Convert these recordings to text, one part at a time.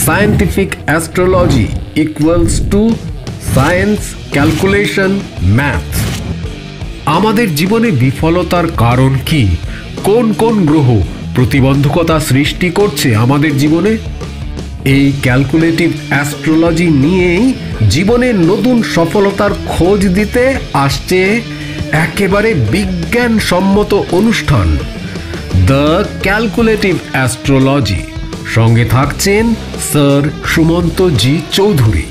Scientific astrology equals to science, calculation, math. আমাদের জীবনে বিফলতার কারণ কি? কোন কোন গ্রহ প্রতিবন্ধকতা সৃষ্টি করছে আমাদের জীবনে? এই ক্যালকুলেটিভ অ্যাস্ট্রোলজি নিয়েই জীবনের নতুন সফলতার খোঁজ দিতে আসছে একেবারে বিজ্ঞানসম্মত অনুষ্ঠান দ্য ক্যালকুলেটিভ অ্যাস্ট্রোলজি। সঙ্গে থাকছেন স্যার সুমন্ত জি চৌধুরী।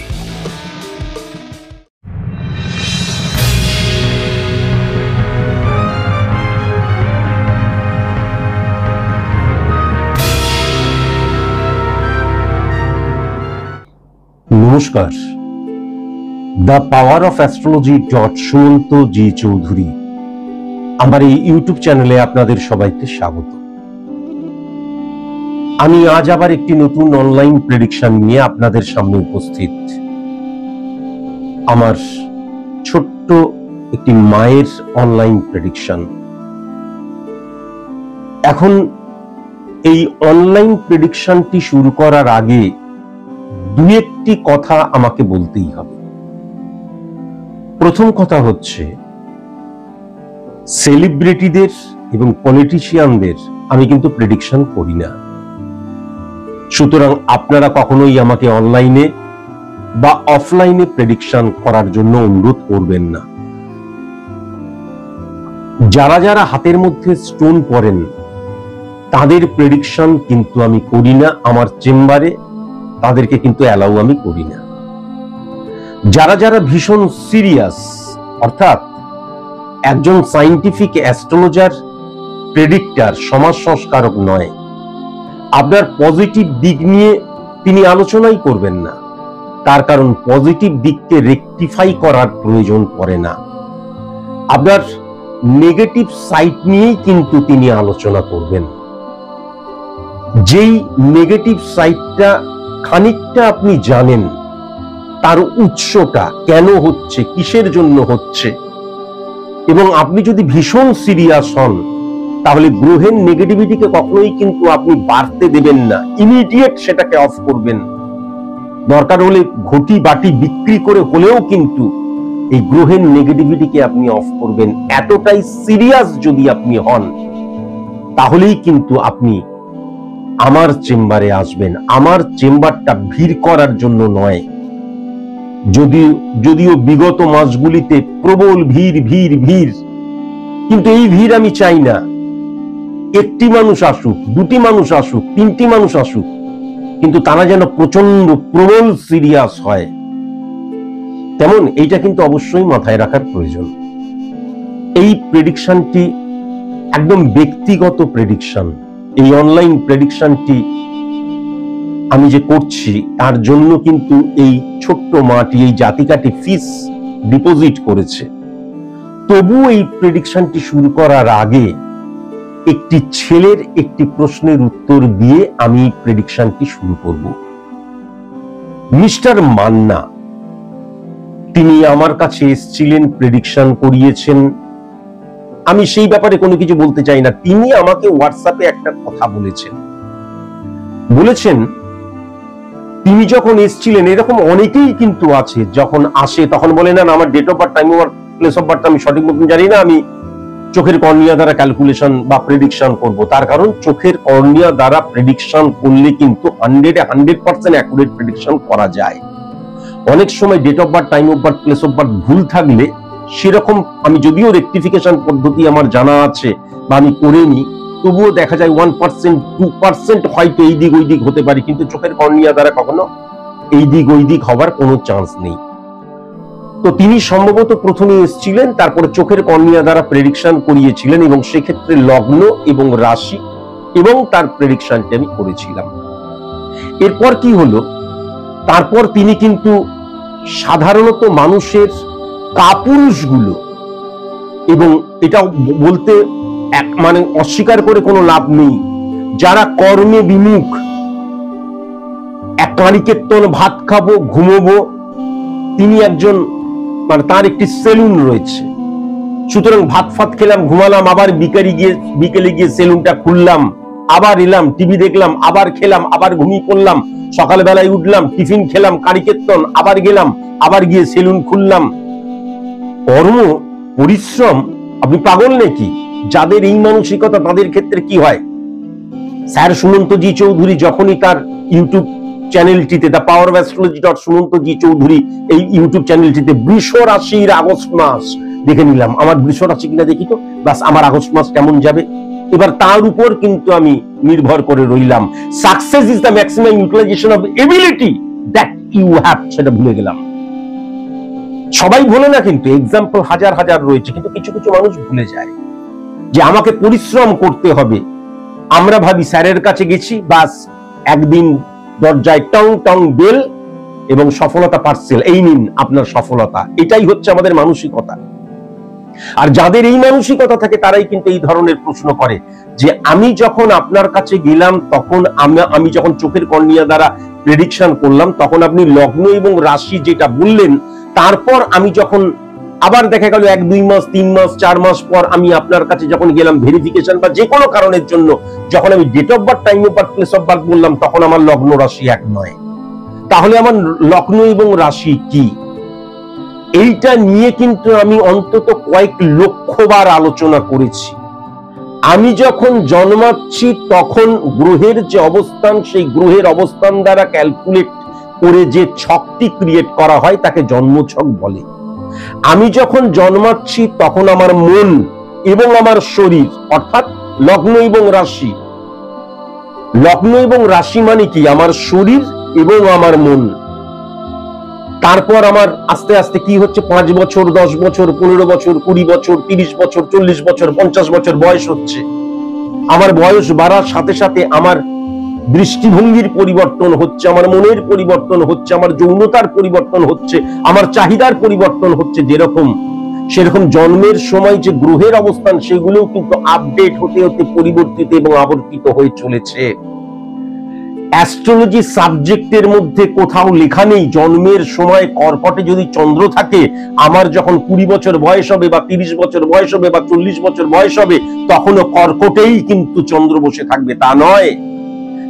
নমস্কার, the power of astrology Sumanta ji Chowdhury আমার এই ইউটিউব চ্যানেলে আপনাদের সবাইকে স্বাগত। আমি আজ আবার একটি নতুন অনলাইন প্রেডিকশন নিয়ে আপনাদের সামনে উপস্থিত। আমার ছোট্ট একটি মায়ের অনলাইন প্রেডিকশন। এখন এই অনলাইন প্রেডিকশনটি শুরু করার আগে দু একটি কথা আমাকে বলতেই হবে। প্রথম কথা হচ্ছে, সেলিব্রিটিদের এবং পলিটিশিয়ানদের আমি কিন্তু প্রেডিকশন করি না, সুতরাং আপনারা কখনোই আমাকে অনলাইনে বা অফলাইনে প্রেডিকশন করার জন্য অনুরোধ করবেন না। যারা যারা হাতের মধ্যে স্টোন পরেন তাদের প্রেডিকশন কিন্তু আমি করি না, আমার চেম্বারে তাদেরকে কিন্তু অ্যালাউ আমি করি না। যারা যারা ভীষণ সিরিয়াস, অর্থাৎ একজন সায়েন্টিফিক অ্যাস্ট্রোলজার, প্রেডিক্টর, সমাজ সংস্কারক নয়, আপনার পজিটিভ দিক নিয়ে তিনি আলোচনাই করবেন না, তার কারণ পজিটিভ দিককে রেকটিফাই করার প্রয়োজন পড়ে না। আপনার নেগেটিভ সাইড নিয়েই কিন্তু তিনি আলোচনা করবেন। যেই নেগেটিভ সাইডটা খানিকটা আপনি জানেন, তার উৎসটা কেন হচ্ছে, কিসের জন্য হচ্ছে, এবং আপনি যদি ভীষণ সিরিয়াস হন তাহলে গ্রহের নেগেটিভিটিকে কখনোই কিন্তু আপনি বাড়তে দেবেন না, ইমিডিয়েট সেটাকে অফ করবেন। দরকার হলে ঘটি বাটি বিক্রি করে হলেও কিন্তু এই গ্রহের নেগেটিভিটিকে আপনি অফ করবেন। এতটাই সিরিয়াস যদি আপনি হন তাহলেই কিন্তু আপনি আমার চেম্বারে আসবেন। আমার চেম্বারটা ভিড় করার জন্য নয়, যদিও বিগত মাসগুলিতে প্রবল ভিড় ভিড় ভিড়, কিন্তু এই ভিড় আমি চাই না। একটি মানুষ আসুক, দুটি মানুষ আসুক, তিনটি মানুষ আসুক, কিন্তু তারা যেন প্রচন্ড প্রবল সিরিয়াস হয়, তেমন এইটা কিন্তু অবশ্যই মাথায় রাখার প্রয়োজন। এই প্রেডিকশনটি একদম ব্যক্তিগত প্রেডিকশন। এই অনলাইন প্রেডিকশনটি আমি যে করছি তার জন্য কিন্তু এই ছোট্ট মাটি, এই জাতিকাটি ফিস ডিপোজিট করেছে। তবু এই প্রেডিকশনটি শুরু করার আগে একটি ছেলের একটি প্রশ্নের উত্তর দিয়ে আমি প্রেডিকশনটি শুরু করব। মিস্টার মান্না, তিনি আমার কাছে এসেছিলেন, প্রেডিকশন করিয়েছেন। আমি সেই ব্যাপারে কোনো কিছু বলতে চাই না। তিনি আমাকে হোয়াটসঅ্যাপে একটা কথা বলেছেন তিনি যখন এসেছিলেন, এরকম অনেকেই কিন্তু আছে, যখন আসে তখন বলে না আমার date of birth, time of birth, place of birth আমি সঠিক মতন জানি না, আমি চোখের কর্নিয়া দ্বারা ক্যালকুলেশন বা প্রেডিকশন করব। তার কারণ চোখের কর্নিয়া দ্বারা প্রেডিকশন করলে কিন্তু 100% অ্যাকুরেট প্রেডিকশন করা যায়। অনেক সময় date of birth, time of birth, place of birth ভুল থাকলে, সেরকম আমি যদিও রেকটিফিকেশন পদ্ধতি আমার জানা আছে বা আমি করিনি, তবুও দেখা যায় 1%, 2% হয়তো এই দিক ওই দিক হতে পারে, কিন্তু চোখের কর্নিয়া দ্বারা কখনো এই দিক ওই দিক হবার কোনো চান্স নেই। তো তিনি সম্ভবত প্রথমে এসেছিলেন, তারপরে চোখের কর্নিয়া দ্বারা প্রেডিকশন করিয়েছিলেন, এবং সেক্ষেত্রে লগ্ন এবং রাশি এবং তার প্রেডিকশনটি আমি করেছিলাম। এরপর কি হলো, তারপর তিনি কিন্তু সাধারণত মানুষের কাপুরুষগুলো, এবং এটা বলতে মানে অস্বীকার করে কোনো লাভ নেই, যারা কর্মে বিমুখ, এক কাঁড়িকেতন ভাত খাবো ঘুমোবো, তিনি একজন, মানে তার একটি সেলুন রয়েছে, সুতরাং ভাত ফাত খেলাম, ঘুমালাম, আবার বিকেলে গিয়ে সেলুনটা খুললাম, আবার এলাম, টিভি দেখলাম, আবার খেলাম, আবার ঘুমিয়ে পড়লাম, সকালবেলায় উঠলাম, টিফিন খেলাম, কারিকেতন, আবার গেলাম, আবার গিয়ে সেলুন খুললাম। কর্ম, পরিশ্রম, আপনি পাগল নাকি? যাদের এই মানসিকতা তাদের ক্ষেত্রে কি হয়? স্যার সুমন্তজি চৌধুরী যখনই তার ইউটিউব চ্যানেলটিতে the power of astrology সুমন্তজি Chowdhury এই ইউটিউব চ্যানেলটিতে বৃষ রাশির আগস্ট মাস দেখে নিলাম, আমার বৃষ রাশি কিনা দেখি তো, বাস আমার আগস্ট মাস কেমন যাবে। এবার তার উপর কিন্তু আমি নির্ভর করে রইলাম। Success is the maximum utilisation of ability that you have, সেটা ভুলে গেলাম। সবাই ভুলে না, কিন্তু এক্সাম্পল হাজার হাজার রয়েছে, কিন্তু কিছু কিছু মানুষ ভুলে যায় যে আমাকে পরিশ্রম করতে হবে। আমরা ভাবি স্যারের কাছে গেছি, বাস একদিন দরজায় টং টং বেল এবং সফলতা পার্সেল, এই নিন আপনার সফলতা। এটাই হচ্ছে আমাদের মানসিকতা। আর যাদের এই মানসিকতা থাকে তারাই কিন্তু এই ধরনের প্রশ্ন করে যে আমি যখন আপনার কাছে গেলাম, তখন আমি যখন চোখের কর্নিয়া দ্বারা প্রেডিকশন করলাম, তখন আপনি লগ্ন এবং রাশি যেটা বললেন, তারপর আমি যখন আবার দেখা গেল 1-2 মাস 3 মাস 4 মাস পর আমি আপনার কাছে যখন গেলাম ভেরিফিকেশন বা যে কোনো কারণের জন্য, যখন আমি date of birth, time of birth, place of birth বললাম, তখন আমার লগ্ন রাশি এক নয়। তাহলে আমার লগ্ন এবং রাশি কি? এইটা নিয়ে কিন্তু আমি অন্তত কয়েক লক্ষবার আলোচনা করেছি। আমি যখন জন্মাচ্ছি তখন গ্রহের যে অবস্থান, সেই গ্রহের অবস্থান দ্বারা ক্যালকুলেট করে যে ছকটি ক্রিয়েট করা হয় তাকে জন্মছক বলে। আমি যখন জন্মাচ্ছি তখন আমার মন এবং আমার শরীর, অর্থাৎ লগ্ন এবং রাশি, লগ্ন এবং রাশি মানে কি? আমার শরীর এবং আমার মন। তারপর আমার আস্তে আস্তে কি হচ্ছে, 5 বছর 10 বছর 15 বছর 20 বছর 30 বছর 40 বছর 50 বছর বয়স হচ্ছে। আমার বয়স বাড়ার সাথে সাথে আমার দৃষ্টিভঙ্গির পরিবর্তন হচ্ছে, আমার মনের পরিবর্তন হচ্ছে, আমার যৌনতার পরিবর্তন হচ্ছে, আমার চাহিদার পরিবর্তন হচ্ছে। যেরকম সেরকম জন্মের সময় যে গ্রহের অবস্থান, সেগুলোও কিন্তু আপডেট হতে হতে পরিবর্তিত এবং আবর্তিত হয়ে চলেছে। অ্যাস্ট্রোলজি সাবজেক্টের মধ্যে কোথাও লেখা নেই জন্মের সময় কর্কটে যদি চন্দ্র থাকে, আমার যখন 20 বছর বয়স হবে বা 30 বছর বয়স হবে বা 40 বছর বয়স হবে, তখনও কর্কটেই কিন্তু চন্দ্র বসে থাকবে, তা নয়।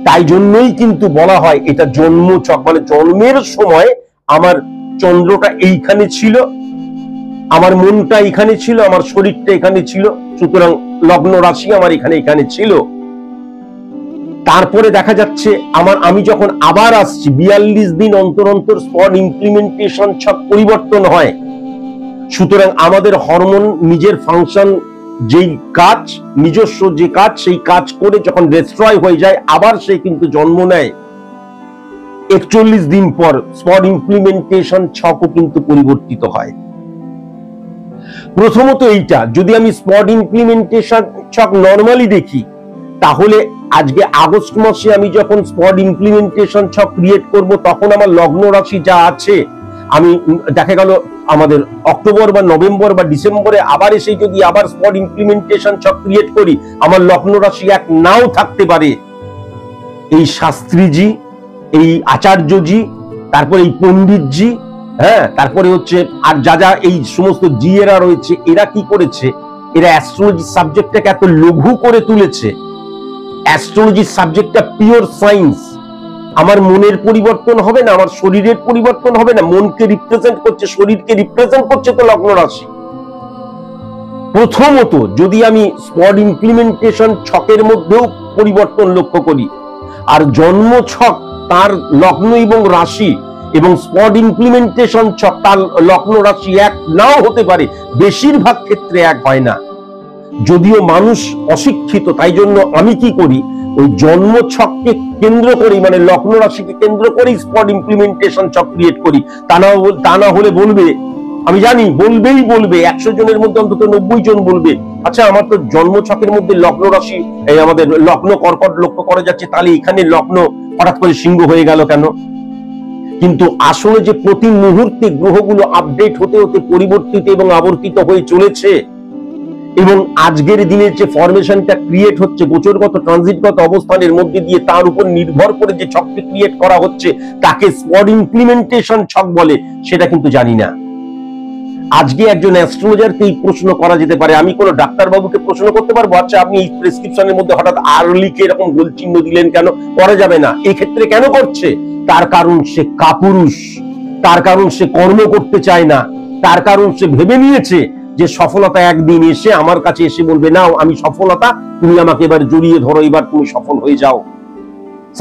তাই জন্যই কিন্তু বলা হয় এটা জন্মছক, মানে জন্মের সময় আমার চন্দ্রটা এইখানে ছিল, আমার মনটা এখানে ছিল, আমার শরীরটা এখানে ছিল, সুতরাং লগ্ন রাশি আমার এখানে ছিল। তারপরে দেখা যাচ্ছে আমি যখন আবার আসছি 42 দিন অন্তর অন্তর স্পট ইমপ্লিমেন্টেশন ছক পরিবর্তন হয়। সুতরাং আমাদের হরমোন নিজের ফাংশন, যেই কাজ, নিজস্ব যে কাজ, সেই কাজ করে যখন ডিস্ট্রয় হয়ে যায়, আবার সে কিন্তু জন্ম নেয়। 41 দিন পর স্পট ইমপ্লিমেন্টেশন ছকও কিন্তু পরিবর্তিত হয়। প্রথমত এইটা, যদি আমি স্পট ইমপ্লিমেন্টেশন ছক নরমালি দেখি, তাহলে আজকে আগস্ট মাসে আমি যখন স্পট ইমপ্লিমেন্টেশন ছক ক্রিয়েট করব, তখন আমার লগ্ন রাশি যা আছে, আমি দেখা গেল আমাদের অক্টোবর বা নভেম্বর বা ডিসেম্বরে আবার এসে যদি আবার স্পট ইমপ্লিমেন্টেশন ছক ক্রিয়েট করি, আমার লগ্ন রাশি এক নাও থাকতে পারে। এই শাস্ত্রীজি, এই আচার্যজি, তারপরে এই পণ্ডিতজি, হ্যাঁ, তারপরে হচ্ছে আর যা যা এই সমস্ত জি এরা রয়েছে, এরা কি করেছে, এরা অ্যাস্ট্রোলজি সাবজেক্টটাকে এত লঘু করে তুলেছে। অ্যাস্ট্রোলজি সাবজেক্টটা পিওর সায়েন্স। আমার মনের পরিবর্তন হবে না, আমার শরীরের পরিবর্তন হবে না। মনকে রিপ্রেজেন্ট করছে, শরীরকে রিপ্রেজেন্ট করছে তো লগ্ন রাশি। প্রথমত যদি আমি স্পট ইমপ্লিমেন্টেশন ছকের মধ্যেও পরিবর্তন লক্ষ্য করি, আর জন্ম ছক তার লগ্ন এবং রাশি এবং স্পট ইমপ্লিমেন্টেশন ছক তার লগ্ন রাশি এক নাও হতে পারে, বেশিরভাগ ক্ষেত্রে এক হয় না। যদিও মানুষ অশিক্ষিত, তাই জন্য আমি কি করি, ওই জন্ম ছককে কেন্দ্র করি, মানে লগ্ন রাশিকে কেন্দ্র করেই স্পট ইমপ্লিমেন্টেশন ছক ক্রিয়েট করি। তা না হলে বলবে, আমি জানি বলবে 100 জনের মধ্যে অন্তত 90 জন বলবে, আচ্ছা আমার তো জন্ম ছকের মধ্যে লগ্ন রাশি, এই আমাদের লগ্ন কর্কট লক্ষ্য করা যাচ্ছে, তাহলে এখানে লগ্ন হঠাৎ করে সিংহ হয়ে গেল কেন? কিন্তু আসলে যে প্রতি মুহূর্তে গ্রহগুলো আপডেট হতে হতে পরিবর্তিত এবং আবর্তিত হয়ে চলেছে, এবং আজকের দিনের যে ফরমেশনটা ক্রিয়েট হচ্ছে গোচরগত ট্রানজিটগত অবস্থানের মধ্যে দিয়ে, তার উপর নির্ভর করে যে ছকটি ক্রিয়েট করা হচ্ছে তাকে স্পট ইমপ্লিমেন্টেশন ছক বলে, সেটা কিন্তু জানি না। আজকে একজন অ্যাস্ট্রোলজারকে এই প্রশ্ন করা যেতে পারে, আমি কোনো ডাক্তার বাবুকে প্রশ্ন করতে পারবো, আচ্ছা আপনি এই প্রেসক্রিপশনের মধ্যে হঠাৎ আর্লিকে এরকম গোল চিহ্ন দিলেন কেন? করা যাবে না। এই ক্ষেত্রে কেন করছে? তার কারণ সে কাপুরুষ, তার কারণ সে কর্ম করতে চায় না, তার কারণ সে ভেবে নিয়েছে যে সফলতা একদিন এসে আমার কাছে এসে বলবে, নাও আমি সফলতা, তুমি আমাকে এবার জড়িয়ে ধরো, এবার তুমি সফল হয়ে যাও।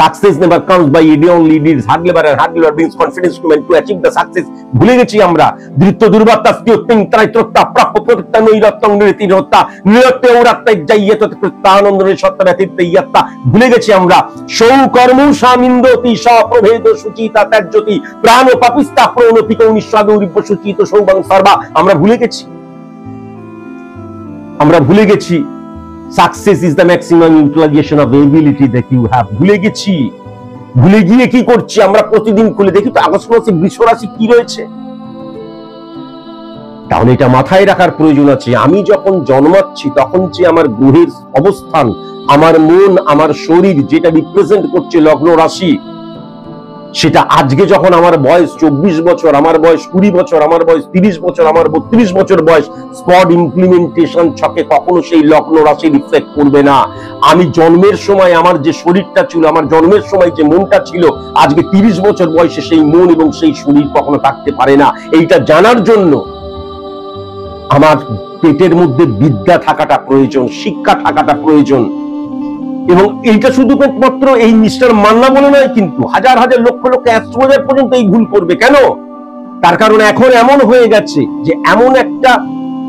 Success never comes by idea only, it is hard labor and hard labor brings confidence to men to achieve the success. ভুলে গেছি আমরা ধৃত্য দুর্বাত্তা স্তিয়ত্তিং ত্রাইত্রত্তা প্রাপ্য প্রত্যা নৈরত্তং নৃতিরত্তা নিরত্তে ওরাত্তাই যাইয়েত কৃত্তানন্দরে সত্তা ব্যতীত ইয়াত্তা। ভুলে গেছি আমরা সৌ কর্ম সামিন্দতি সপ্রভেদ সুচিতা ত্যাজ্যতি প্রাণ পাপিস্তা প্রণপিক নিঃস্বাদ উরিব্য সুচিত সৌবাং সর্বা। আমরা ভুলে গেছি, আমরা ভুলে গেছি success is the maximum utilization of ability that you have. ভুলে গেছি। ভুলে গিয়ে কি করছি আমরা? প্রতিদিন খুলে দেখি তো আগস্ট মাসে বৃষ রাশি কি রয়েছে। তাহলে এটা মাথায় রাখার প্রয়োজন আছে, আমি যখন জন্মাচ্ছি তখন যে আমার গ্রহের অবস্থান, আমার মন, আমার শরীর যেটা রিপ্রেজেন্ট করছে লগ্ন রাশি, সেটা আজকে যখন আমার বয়স 24 বছর, আমার বয়স 20 বছর, আমার বয়স 30 বছর, আমার 32 বছর বয়স, স্পট ইমপ্লিমেন্টেশন ছকে কখনো সেই লগ্ন রাশি রিফ্লেক্ট করবে না। আমি জন্মের সময় আমার যে শরীরটা ছিল, আমার জন্মের সময় যে মনটা ছিল, আজকে 30 বছর বয়সে সেই মন এবং সেই শরীর কখনো থাকতে পারে না। এইটা জানার জন্য আমার পেটের মধ্যে বিদ্যা থাকাটা প্রয়োজন, শিক্ষা থাকাটা প্রয়োজন। এবং এইটা শুধুমাত্র এই মিস্টার মান্না বলে নয়, কিন্তু হাজার হাজার লক্ষ লক্ষ অ্যাস্ট্রোলজার পর্যন্ত এই ভুল করবে। কেন? তার কারণ এখন এমন হয়ে গেছে যে এমন একটা,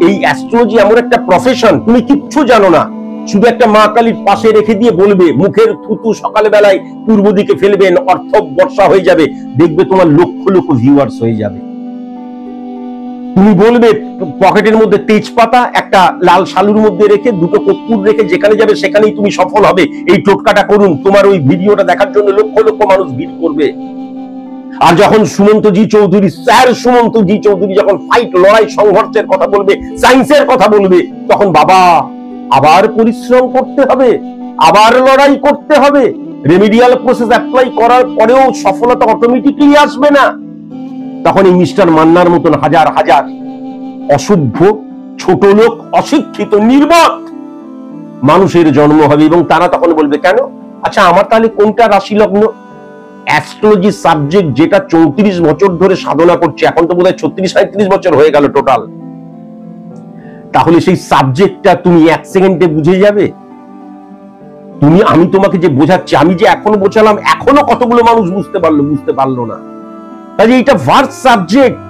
এই অ্যাস্ট্রোলজি এমন একটা প্রফেশন, তুমি কিচ্ছু জানো না, শুধু একটা মা কালীর পাশে রেখে দিয়ে বলবে, মুখের থুতু সকালে বেলায় পূর্ব দিকে ফেলবেন, অর্থ বর্ষা হয়ে যাবে, দেখবে তোমার লক্ষ লক্ষ ভিউয়ার্স হয়ে যাবে। তুমি বলবে পকেটের মধ্যে তেজপাতা একটা লাল শালুর মধ্যে রেখে, দুটো কর্পূর রেখে যেখানে যাবে সেখানেই তুমি সফল হবে, এই টোটকাটা করুন, তোমার ওই ভিডিওটা দেখার জন্য লক্ষ লক্ষ মানুষ ভিড় করবে। আর যখন সুমন্ত জি চৌধুরী, স্যার সুমন্ত জি চৌধুরী যখন ফাইট, লড়াই, সংঘর্ষের কথা বলবে, সায়েন্সের কথা বলবে, তখন বাবা আবার পরিশ্রম করতে হবে, আবার লড়াই করতে হবে, রেমিডিয়াল প্রসেস অ্যাপ্লাই করার পরেও সফলতা অটোমেটিক্যালি আসবে না। তখন এই মিস্টার মান্নার মতন হাজার হাজার অসভ্য, ছোট লোক, অশিক্ষিত, নির্বোধ মানুষের জন্ম হবে, এবং তারা তখন বলবে, কেন? আচ্ছা আমার তাহলে কোনটা রাশি লগ্ন? অ্যাস্ট্রোলজি সাবজেক্ট যেটা 34 বছর ধরে সাধনা করছে, এখন তো বোধহয় 36-37 বছর হয়ে গেল টোটাল, তাহলে সেই সাবজেক্টটা তুমি এক সেকেন্ডে বুঝে যাবে? আমি তোমাকে যে বোঝাচ্ছি, আমি যে এখনো বোঝালাম, এখনো কতগুলো মানুষ বুঝতে পারলো না। তাহলে এটা ভার্স সাবজেক্ট।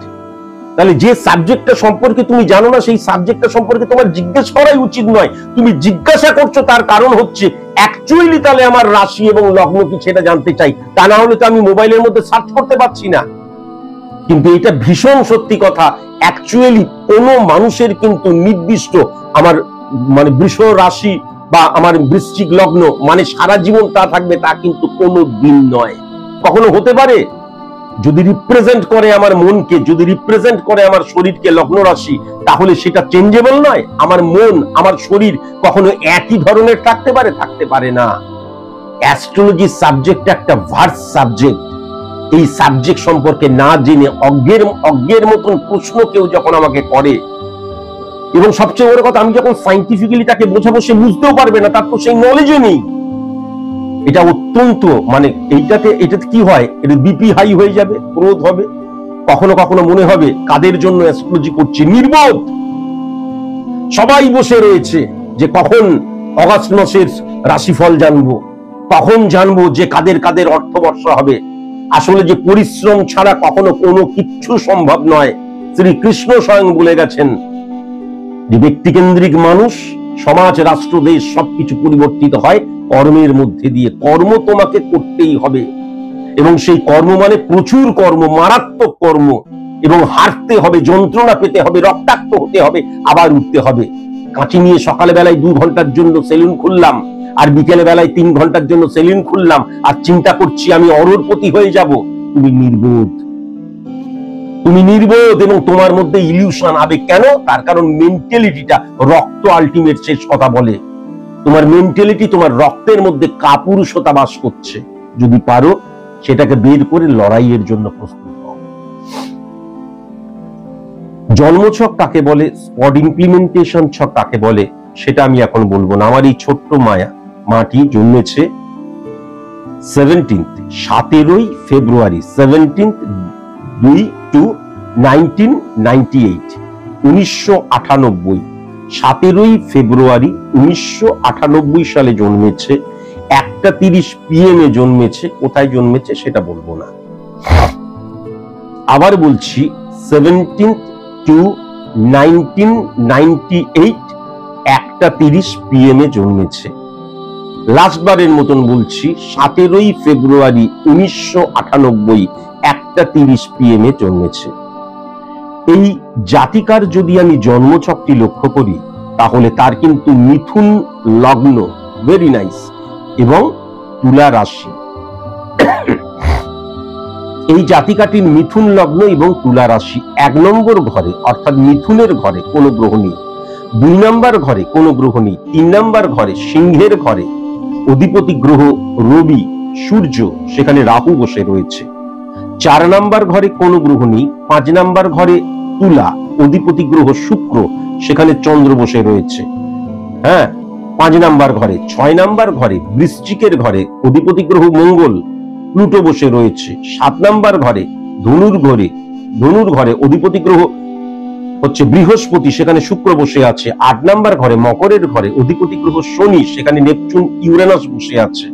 তাহলে যে সাবজেক্টটা সম্পর্কে তুমি জানো না, সেই সাবজেক্টটা সম্পর্কে তোমার জিজ্ঞাসা করাই উচিত নয়। তুমি জিজ্ঞাসা করছো, তার কারণ হচ্ছে অ্যাকচুয়ালি তাহলে আমার রাশি এবং লগ্ন কি সেটা জানতে চাই, তা না হলে তো আমি মোবাইলের মধ্যে সার্চ করতে পারছি না। কিন্তু এটা ভীষণ সত্যি কথা, অ্যাকচুয়ালি কোনো মানুষের কিন্তু নির্দিষ্ট আমার মানে বৃষ রাশি বা আমার বৃশ্চিক লগ্ন মানে সারা জীবন তা থাকবে, তা কিন্তু কোনো দিন নয়। কখনো হতে পারে যদি রিপ্রেজেন্ট করে আমার মনকে, যদি রিপ্রেজেন্ট করে আমার শরীরকে লগ্ন রাশি, তাহলে সেটা চেঞ্জেবল নয়। আমার মন, আমার শরীর কখনো একই ধরনের থাকতে পারে না। অ্যাস্ট্রোলজি সাবজেক্ট একটা ভার্স সাবজেক্ট। এই সাবজেক্ট সম্পর্কে না জেনে অজ্ঞের মতন প্রশ্ন কেউ যখন আমাকে করে, এবং সবচেয়ে বড় কথা, আমি যখন সাইন্টিফিক্যালি তাকে বোঝাবো, সে বুঝতেও পারবে না, তার তো সেই নলেজও নেই। এটা অত্যন্ত মানে এটাতে কি হয়, এটা বিপি হাই হয়ে যাবে, ক্রোধ হবে, কখনো কখনো মনে হবে কাদের জন্য অ্যাস্ট্রোলজি করছি, নির্বোধ। সবাই বসে রয়েছে যে কখন অগাস্ট মাসের রাশিফল জানবো, কখন জানবো যে কাদের কাদের অর্থবর্ষা হবে। আসলে যে পরিশ্রম ছাড়া কখনো কোনো কিচ্ছু সম্ভব নয়। শ্রীকৃষ্ণ স্বয়ং বলে গেছেন যে ব্যক্তিকেন্দ্রিক মানুষ, সমাজ, রাষ্ট্র, দেশ সবকিছু পরিবর্তিত হয় কর্মের মধ্যে দিয়ে। কর্ম তোমাকে করতেই হবে, এবং সেই কর্ম মানে প্রচুর কর্ম, মারাত্মক কর্ম, এবং হারতে হবে, যন্ত্রণা পেতে হবে, রক্তাক্ত হতে হবে, আবার উঠতে হবে। কাঁচি নিয়ে সকালে বেলায় 2 ঘন্টার জন্য সেলুন খুললাম, আর বিকেলে বেলায় 3 ঘন্টার জন্য সেলুন খুললাম, আর চিন্তা করছি আমি অরোরপতি হয়ে যাব। তুমি নির্বোধ, এবং তোমার মধ্যে ইলিউশন আবেগ। কেন? তার কারণ মেন্টালিটিটা, রক্ত আলটিমেট শেষ কথা বলে। তোমার মেন্টালিটি, তোমার রক্তের মধ্যে কাপুরুষতা বাস করছে। যদি পারো সেটাকে বের করে লড়াইয়ের জন্য প্রস্তুত হও। জন্মছক কাকে বলে, স্পট ইমপ্লিমেন্টেশন ছক কাকে বলে, সেটা আমি এখন বলবো না। আমার এই ছোট্ট মাটি জন্মেছে 17ই ফেব্রুয়ারি 1998 17ই ফেব্রুয়ারি 1998 সালে জন্মেছে। 1:30 PM এ জন্মেছে। কোথায় জন্মেছে সেটা বলবো না। আবার বলছি 17/2/1998 1:30 PM এ জন্মেছে। লাস্টবারের মতন বলছি 17ই ফেব্রুয়ারি 1998 1:30 PM এ জন্মেছে। এই জাতিকার যদি আমি জন্মছকটি লক্ষ্য করি তাহলে তার কিন্তু মিথুন লগ্ন, ভেরি নাইস, এবং তুলা রাশি। এই জাতিকাটির মিথুন লগ্ন এবং তুলা রাশি 1 নম্বর ঘরে অর্থাৎ মিথুনের ঘরে কোনো গ্রহ নেই, 2 নম্বর ঘরে কোনো গ্রহ নেই, 3 নম্বর ঘরে সিংহের ঘরে অধিপতি গ্রহ রবি সূর্য, সেখানে রাহু বসে রয়েছে। 4 নম্বর ঘরে কোনো গ্রহ নেই, 5 নম্বর ঘরে তুলা অধিপতি গ্রহ শুক্র, সেখানে চন্দ্র বসে রয়েছে। হ্যাঁ, 5 নম্বর ঘরে। 6 নম্বর ঘরে বৃশ্চিকের ঘরে অধিপতি গ্রহ মঙ্গল প্লুটো বসে রয়েছে। 7 নম্বর ঘরে ধনুর ঘরে অধিপতি গ্রহ হচ্ছে বৃহস্পতি, সেখানে শুক্র বসে আছে। 8 নম্বর ঘরে মকরের ঘরে অধিপতি গ্রহ শনি, সেখানে নেপচুন ইউরেনাস বসে আছে।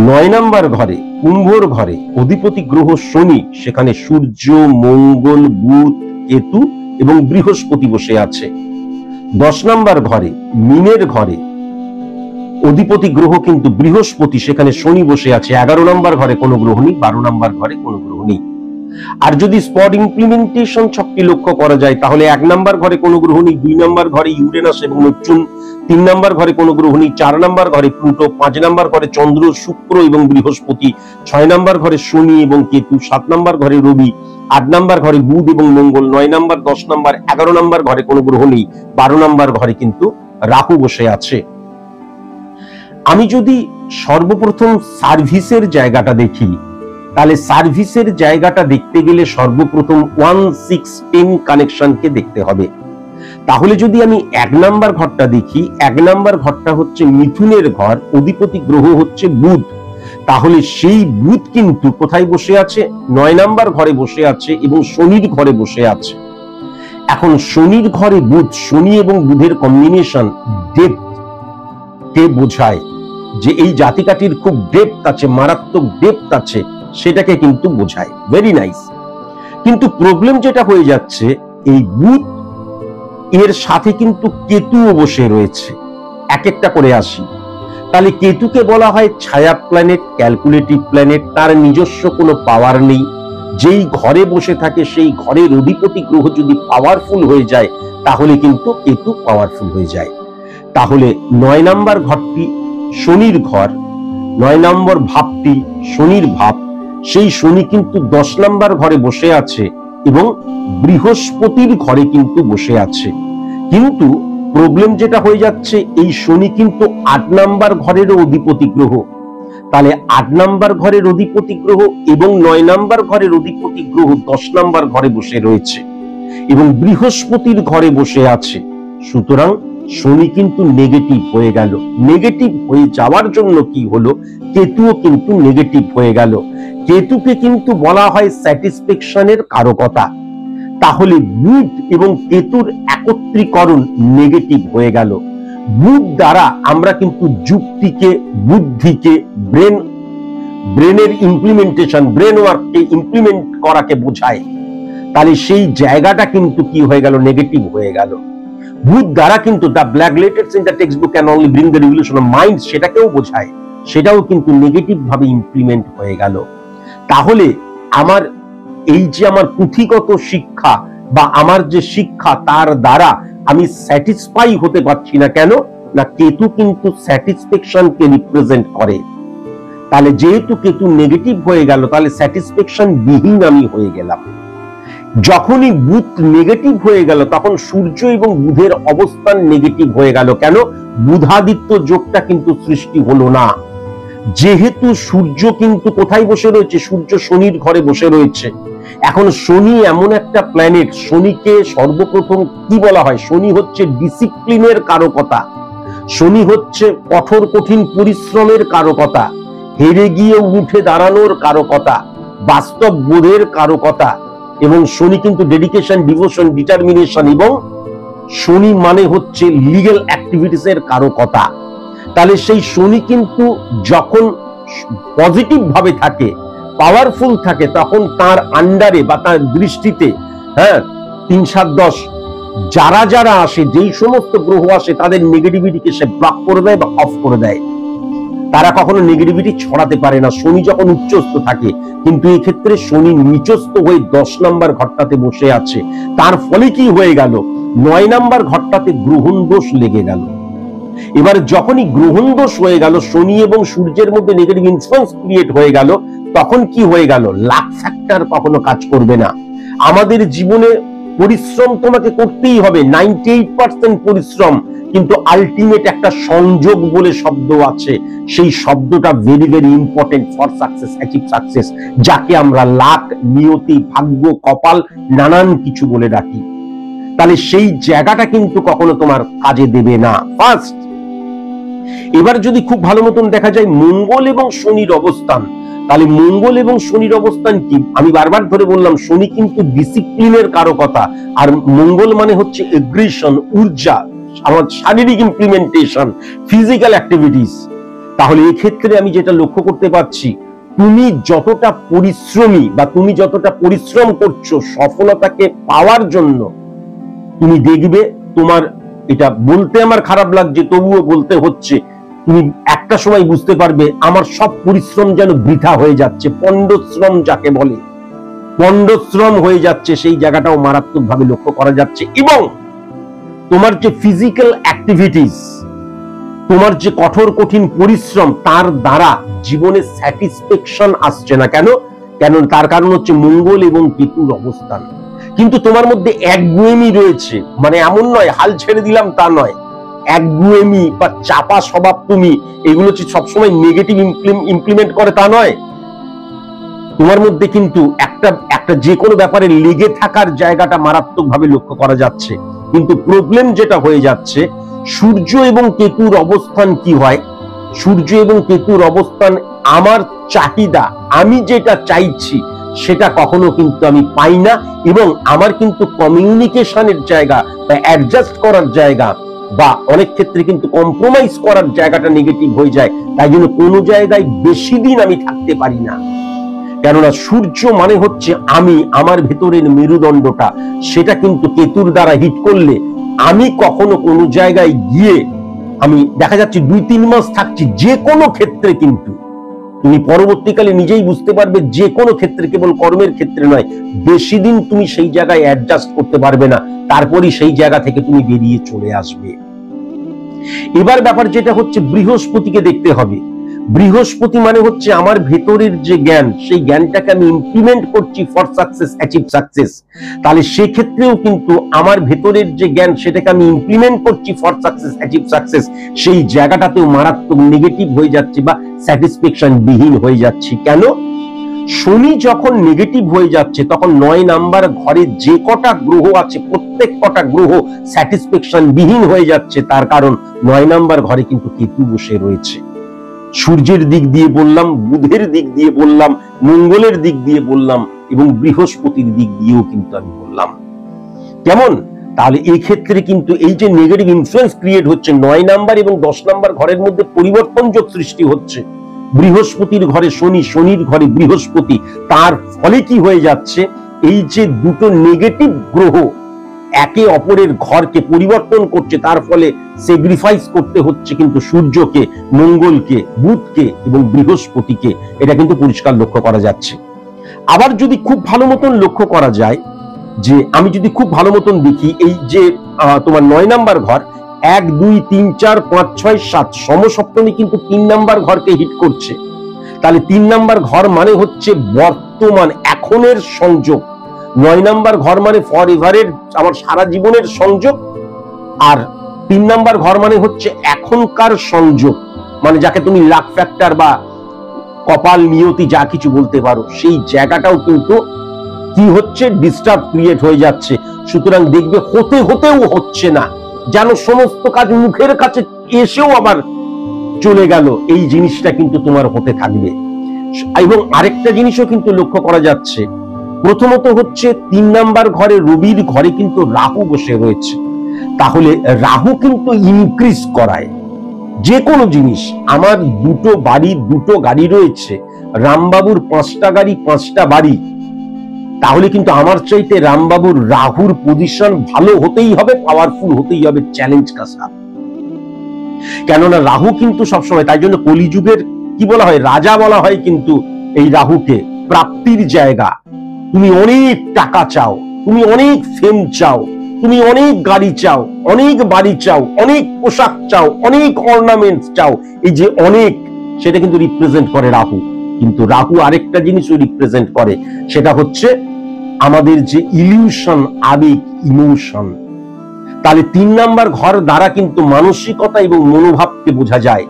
9 নম্বর ঘরে কুম্ভর ঘরে অধিপতি গ্রহ শনি, সেখানে সূর্য, মঙ্গল, বুধ, কেতু এবং বৃহস্পতি বসে আছে। 10 নম্বর ঘরে মীনের ঘরে অধিপতি গ্রহ কিন্তু বৃহস্পতি, সেখানে শনি বসে আছে। 11 নম্বর ঘরে কোনো গ্রহ নেই, 12 নম্বর ঘরে কোনো গ্রহ নেই। আর যদি স্পট ইমপ্লিমেন্টেশন ছকটি লক্ষ্য করা যায় তাহলে 1 নম্বর ঘরে কোনো গ্রহ নেই, 2 নম্বর ঘরে ইউরেনাস এবং নেপচুন, 3 নম্বর ঘরে কোনো গ্রহ নেই, 4 নম্বর ঘরে প্লুটো, 5 নম্বর ঘরে চন্দ্র, শুক্র এবং বৃহস্পতি, 6 নম্বর ঘরে শনি এবং কেতু, 7 নম্বর ঘরে রবি, 8 নম্বর ঘরে বুধ এবং মঙ্গল, 9 নম্বর, 10 নম্বর, 11 নম্বর ঘরে কোনো গ্রহ নেই, 12 নম্বর ঘরে কিন্তু রাহু বসে আছে। আমি যদি সর্বপ্রথম সার্ভিসের জায়গাটা দেখি তাহলে সার্ভিসের জায়গাটা দেখতে গেলে সর্বপ্রথম 1-6-10 কানেকশনকে দেখতে হবে। তাহলে যদি আমি 1 নম্বর ঘরটা দেখি, 1 নম্বর ঘরটা হচ্ছে মিথুনের ঘর, অধিপতি গ্রহ হচ্ছে বুধ। তাহলে সেই বুধ কিন্তু কোথায় বসে আছে? 9 নম্বর ঘরে বসে আছে এবং শনির ঘরে বসে আছে। এখন শনির ঘরে বুধ, শনি এবং বুধের কম্বিনেশন ডেপথ কে বোঝায়, যে এই জাতিকাটির খুব ডেপথ আছে, মারাত্মক ডেপথ আছে, সেটাকে কিন্তু বোঝায়। Very nice. কিন্তু প্রবলেম যেটা হয়ে যাচ্ছে, এই বুধ এর সাথে কিন্তু কেতুও বসে রয়েছে। এক একটা করে আসি। তাহলে কেতুকে বলা হয় ছায়া প্ল্যানেট, ক্যালকুলেটিভ প্ল্যানেট, তার নিজস্ব কোনো পাওয়ার নেই। যেই ঘরে বসে থাকে সেই ঘরের অধিপতি গ্রহ যদি পাওয়ারফুল হয়ে যায় তাহলে কিন্তু কেতু পাওয়ারফুল হয়ে যায়। তাহলে 9 নম্বর ঘরটি শনির ঘর, 9 নম্বর ভাবটি শনির ভাব, সেই শনি কিন্তু 10 নম্বর ঘরে বসে আছে এবং বৃহস্পতির ঘরে কিন্তু বসে আছে। কিন্তু প্রবলেম যেটা হয়ে যাচ্ছে, এই শনি কিন্তু 8 নম্বর ঘরেরও অধিপতি গ্রহ। তাহলে 8 নম্বর ঘরের অধিপতি গ্রহ এবং 9 নম্বর ঘরের অধিপতি গ্রহ 10 নম্বর ঘরে বসে রয়েছে এবং বৃহস্পতির ঘরে বসে আছে। সুতরাং শনি কিন্তু নেগেটিভ হয়ে গেল। নেগেটিভ হয়ে যাওয়ার জন্য কি হলো, কেতুও কিন্তু নেগেটিভ হয়ে গেল। কেতুকে কিন্তু বলা হয় স্যাটিসফ্যাকশনের কারকতা। তাহলে বুধ এবং কেতুর একত্রীকরণ নেগেটিভ হয়ে গেল। বুধ দ্বারা আমরা কিন্তু যুক্তিকে, বুদ্ধিকে, ব্রেনের ইমপ্লিমেন্টেশন, ব্রেন ওয়ার্ককে ইমপ্লিমেন্ট করাকে বোঝায়। তাহলে সেই জায়গাটা কিন্তু কি হয়ে গেল, নেগেটিভ হয়ে গেল। বুধ দ্বারা কিন্তু the black letters in the text book can only bring the revolution of mind, সেটাকেও বোঝায়, সেটাও কিন্তু নেগেটিভ ভাবে ইমপ্লিমেন্ট হয়ে গেল। তাহলে আমার এই যে আমার পুঁথিগত শিক্ষা বা আমার যে শিক্ষা, তার দ্বারা আমি স্যাটিসফাই হতে পারছি না। কেন না, কেতু কিন্তু স্যাটিসফ্যাকশনকে রিপ্রেজেন্ট করে। তাহলে যেহেতু কেতু নেগেটিভ হয়ে গেল, তাহলে স্যাটিসফ্যাকশন বিহীন আমি হয়ে গেলাম। যখনই বুধ নেগেটিভ হয়ে গেল তখন সূর্য এবং বুধের অবস্থান নেগেটিভ হয়ে গেল। কেন? বুধাদিত্য যোগটা কিন্তু সৃষ্টি হলো না। যেহেতু সূর্য কিন্তু কোথায় বসে রয়েছে, সূর্য শনির ঘরে বসে রয়েছে। এখন শনি এমন একটা প্ল্যানেট, শনিকে সর্বপ্রথম কি বলা হয়, শনি হচ্ছে ডিসিপ্লিনের কারকতা, শনি হচ্ছে কঠোর কঠিন পরিশ্রমের কারকতা, হেরে গিয়ে উঠে দাঁড়ানোর কারকতা, বাস্তব বোধের কারকতা। এবং শনি কিন্তু ডেডিকেশন, ডিভোশন, ডিটারমিনেশন, এবং শনি মানে হচ্ছে লিগ্যাল অ্যাক্টিভিটিস এর কারকতা। তাহলে সেই শনি কিন্তু যখন পজিটিভ ভাবে থাকে, পাওয়ারফুল থাকে, তখন তার আন্ডারে বা তার দৃষ্টিতে 3, 7, 10 যারা যারা আসে, যেই সমস্ত গ্রহ আসে, তাদের নেগেটিভিটিকে সে ব্লক করে দেয় বা অফ করে দেয়। তারা কখনো নেগেটিভিটি ছড়াতে পারে না শনি যখন উচ্চস্থ থাকে। কিন্তু এই ক্ষেত্রে শনি নিচস্থ হয়ে 10 নম্বর ঘরটাতে বসে আছে। তার ফলে কি হয়ে গেল, 9 নম্বর ঘরটাতে গ্রহণ দোষ লেগে গেল। এবার যখনই গ্রহণ দোষ হয়ে গেল, শনি এবং সূর্যের মধ্যে নেগেটিভ ইনফ্লুয়েন্স ক্রিয়েট হয়ে গেল, তখন কি হয়ে গেল, লাক ফ্যাক্টর কখনো কাজ করবে না। আমাদের জীবনে পরিশ্রম তোমাকে করতেই হবে, 98% পরিশ্রম, কিন্তু আলটিমেট একটা সংযোগ বলে শব্দ আছে, সেই শব্দটা very very important for success, achieve success, যাকে আমরা লাক, নিয়তি, ভাগ্য, কপাল নানান কিছু বলে ডাকি। তাহলে সেই জায়গাটা কিন্তু কখনো তোমার কাজে দেবে না। ফার্স্ট, এবার যদি খুব ভালো মতন দেখা যায় মঙ্গল এবং শনির অবস্থান, তাহলে মঙ্গল এবং শনির অবস্থান কি, আমি বারবার ধরে বললাম শনি কিন্তু ডিসিপ্লিনের কারকতা, আর মঙ্গল মানে হচ্ছে এগ্রেশন, ঊর্জা, আমার শারীরিক ইমপ্লিমেন্টেশন, ফিজিক্যাল অ্যাক্টিভিটিস। তাহলে এই ক্ষেত্রে আমি যেটা লক্ষ্য করতে পারছি, তুমি যতটা পরিশ্রমী বা তুমি যতটা পরিশ্রম করছো সফলতাকে পাওয়ার জন্য, তুমি দেখবে তোমার, এটা বলতে আমার খারাপ লাগছে তবুও বলতে হচ্ছে, তুমি একটা সময় বুঝতে পারবে আমার সব পরিশ্রম যেন বৃথা হয়ে যাচ্ছে, পণ্ডশ্রম যাকে বলে, পণ্ডশ্রম হয়ে যাচ্ছে, সেই জায়গাটাও মারাত্মক ভাবে লক্ষ্য করা যাচ্ছে। এবং তোমার যে ফিজিক্যাল অ্যাক্টিভিটিস, তোমার যে কঠোর কঠিন পরিশ্রম, তার দ্বারা জীবনে স্যাটিসফ্যাকশন আসছে না। কেন? তার কারণ হচ্ছে মঙ্গল এবং কেতুর অবস্থান। কিন্তু তোমার মধ্যে একগুয়েমি রয়েছে, মানে এমন নয় হাল ছেড়ে দিলাম তা নয়, একগুয়েমি বা চাপা স্বভাব, তুমি এগুলো সবসময় নেগেটিভ ইমপ্লিমেন্ট করে তা নয়। তোমার মধ্যে কিন্তু একটা যে কোনো ব্যাপারে লেগে থাকার জায়গাটা মারাত্মক ভাবে লক্ষ্য করা যাচ্ছে। কিন্তু প্রবলেম যেটা হয়ে যাচ্ছে, সূর্য এবং কেতুর অবস্থান কি হয়, সূর্য এবং কেতুর অবস্থান আমার চাহিদা, আমি যেটা চাইছি সেটা কখনো কিন্তু আমি পাই না, এবং আমার কিন্তু কমিউনিকেশনের জায়গা বা অ্যাডজাস্ট করার জায়গা বা অনেক ক্ষেত্রে কিন্তু কম্প্রোমাইজ করার জায়গাটা নেগেটিভ হয়ে যায়। তাই জন্য কোনো জায়গায় বেশি দিন আমি থাকতে পারি না। কেননা সূর্য মানে হচ্ছে আমি, আমার ভেতরের মেরুদণ্ডটা, সেটা কিন্তু কেতুর দ্বারা হিট করলে আমি কখনো কোনো জায়গায় গিয়ে আমি দেখা যাচ্ছে 2-3 মাস থাকছি যে কোনো ক্ষেত্রে, কিন্তু তুমি পরবর্তীকালে নিজেই বুঝতে পারবে যে কোনো ক্ষেত্রে, কেবল কর্মের ক্ষেত্রে নয়, বেশি দিন তুমি সেই জায়গায় অ্যাডজাস্ট করতে পারবে না, তারপরই সেই জায়গা থেকে তুমি বেরিয়ে চলে আসবে। এবার ব্যাপার যেটা হচ্ছে, বৃহস্পতিকে দেখতে হবে। বৃহস্পতি মানে হচ্ছে আমার ভেতরের যে জ্ঞান, সেই জ্ঞানটাকে আমি ইমপ্লিমেন্ট করছি ফর সাকসেস, অ্যাচিভ সাকসেস। তাহলে সেক্ষেত্রেও কিন্তু আমার ভেতরের যে জ্ঞান, সেটাকে আমি ইমপ্লিমেন্ট করছি ফর সাকসেস, অ্যাচিভ সাকসেস, সেই জায়গাটাতেও মারাত্মক নেগেটিভ হয়ে যাচ্ছে বা স্যাটিসফ্যাকশন বিহীন হয়ে যাচ্ছি। কেন? শনি যখন নেগেটিভ হয়ে যাচ্ছে, তখন 9 নাম্বার ঘরে যে কটা গ্রহ আছে, প্রত্যেক কটা গ্রহ স্যাটিসফ্যাকশন বিহীন হয়ে যাচ্ছে। তার কারণ 9 নাম্বার ঘরে কিন্তু কেতু বসে রয়েছে। সূর্যের দিক দিয়ে বললাম, বুধের দিক দিয়ে বললাম, মঙ্গলের দিক দিয়ে বললাম, এবং বৃহস্পতির দিক দিয়েও কিন্তু আমি বললাম। কেমন? তাহলে এই ক্ষেত্রে কিন্তু এই যে নেগেটিভ ইনফ্লুয়েন্স ক্রিয়েট হচ্ছে, 9 নাম্বার এবং 10 নাম্বার ঘরের মধ্যে পরিবর্তন যোগ সৃষ্টি হচ্ছে। বৃহস্পতির ঘরে শনি, শনির ঘরে বৃহস্পতি, তার ফলে কি হয়ে যাচ্ছে, এই যে দুটো নেগেটিভ গ্রহ একে অপরের ঘরকে পরিবর্তন করছে, তার ফলে স্যাক্রিফাইস করতে হচ্ছে কিন্তু সূর্যকে, মঙ্গলকে, বুধকে এবং বৃহস্পতিকে। এটা কিন্তু পরিষ্কার লক্ষ্য করা যাচ্ছে। আবার যদি খুব ভালো মতন লক্ষ্য করা যায়, যে আমি যদি খুব ভালো মতন দেখি, এই যে তোমার 9 নাম্বার ঘর, 1, 2, 3, 4, 5, 6, 7 সমসপ্তমী কিন্তু 3 নাম্বার ঘরকে হিট করছে। তাহলে 3 নাম্বার ঘর মানে হচ্ছে বর্তমান, এখনের সংযোগ। 9 নাম্বার ঘর মানে ফর এভারের, আমার সারা জীবনের সংযোগ। আর 3 নাম্বার ঘর মানে হচ্ছে এখনকার সংযোগ, মানে যাকে তুমি লাক ফ্যাক্টর বা কপাল, নিয়তি, যা কিছু বলতে পারো, সেই জায়গাটাও কিন্তু কি হচ্ছে, ডিস্টার্ব ক্রিয়েট হয়ে যাচ্ছে। সুতরাং দেখবে হতে হতেও হচ্ছে না, যেন সমস্ত কাজ মুখের কাছে এসেও আবার চলে গেল, এই জিনিসটা কিন্তু তোমার হতে থাকবে। এবং আরেকটা জিনিসও কিন্তু লক্ষ্য করা যাচ্ছে, প্রথমত হচ্ছে 3 নাম্বার ঘরে, রবির ঘরে কিন্তু রাহু বসে রয়েছে। তাহলে রাহু কিন্তু ইনক্রিজ করায় যে কোনো জিনিস। আমার 2টো বাড়ি, 2টো গাড়ি রয়েছে, রামবাবুর 5টা গাড়ি, 5টা বাড়ি, তাহলে কিন্তু আমার চাইতে রামবাবুর রাহুর পজিশন ভালো হতেই হবে, পাওয়ারফুল হতেই হবে, চ্যালেঞ্জ কা সাথ। কেননা রাহু কিন্তু সবসময়, তাই জন্য কলিযুগের কি বলা হয়, রাজা বলা হয় কিন্তু এই রাহুকে, প্রাপ্তির জায়গা। তুমি অনেক টাকা চাও, তুমি অনেক ফেম চাও, তুমি অনেক গাড়ি চাও, অনেক বাড়ি চাও, অনেক পোশাক চাও, অনেক অর্নামেন্টস চাও, এই যে অনেক, সেটা কিন্তু রিপ্রেজেন্ট করে রাহু। কিন্তু রাহু আরেকটা জিনিসও রিপ্রেজেন্ট করে, সেটা হচ্ছে আমাদের যে ইলিউশন, আবেগ, ইমোশন। তাহলে 3 নাম্বার ঘর দ্বারা কিন্তু মানসিকতা এবং মনোভাবকে বোঝা যায়।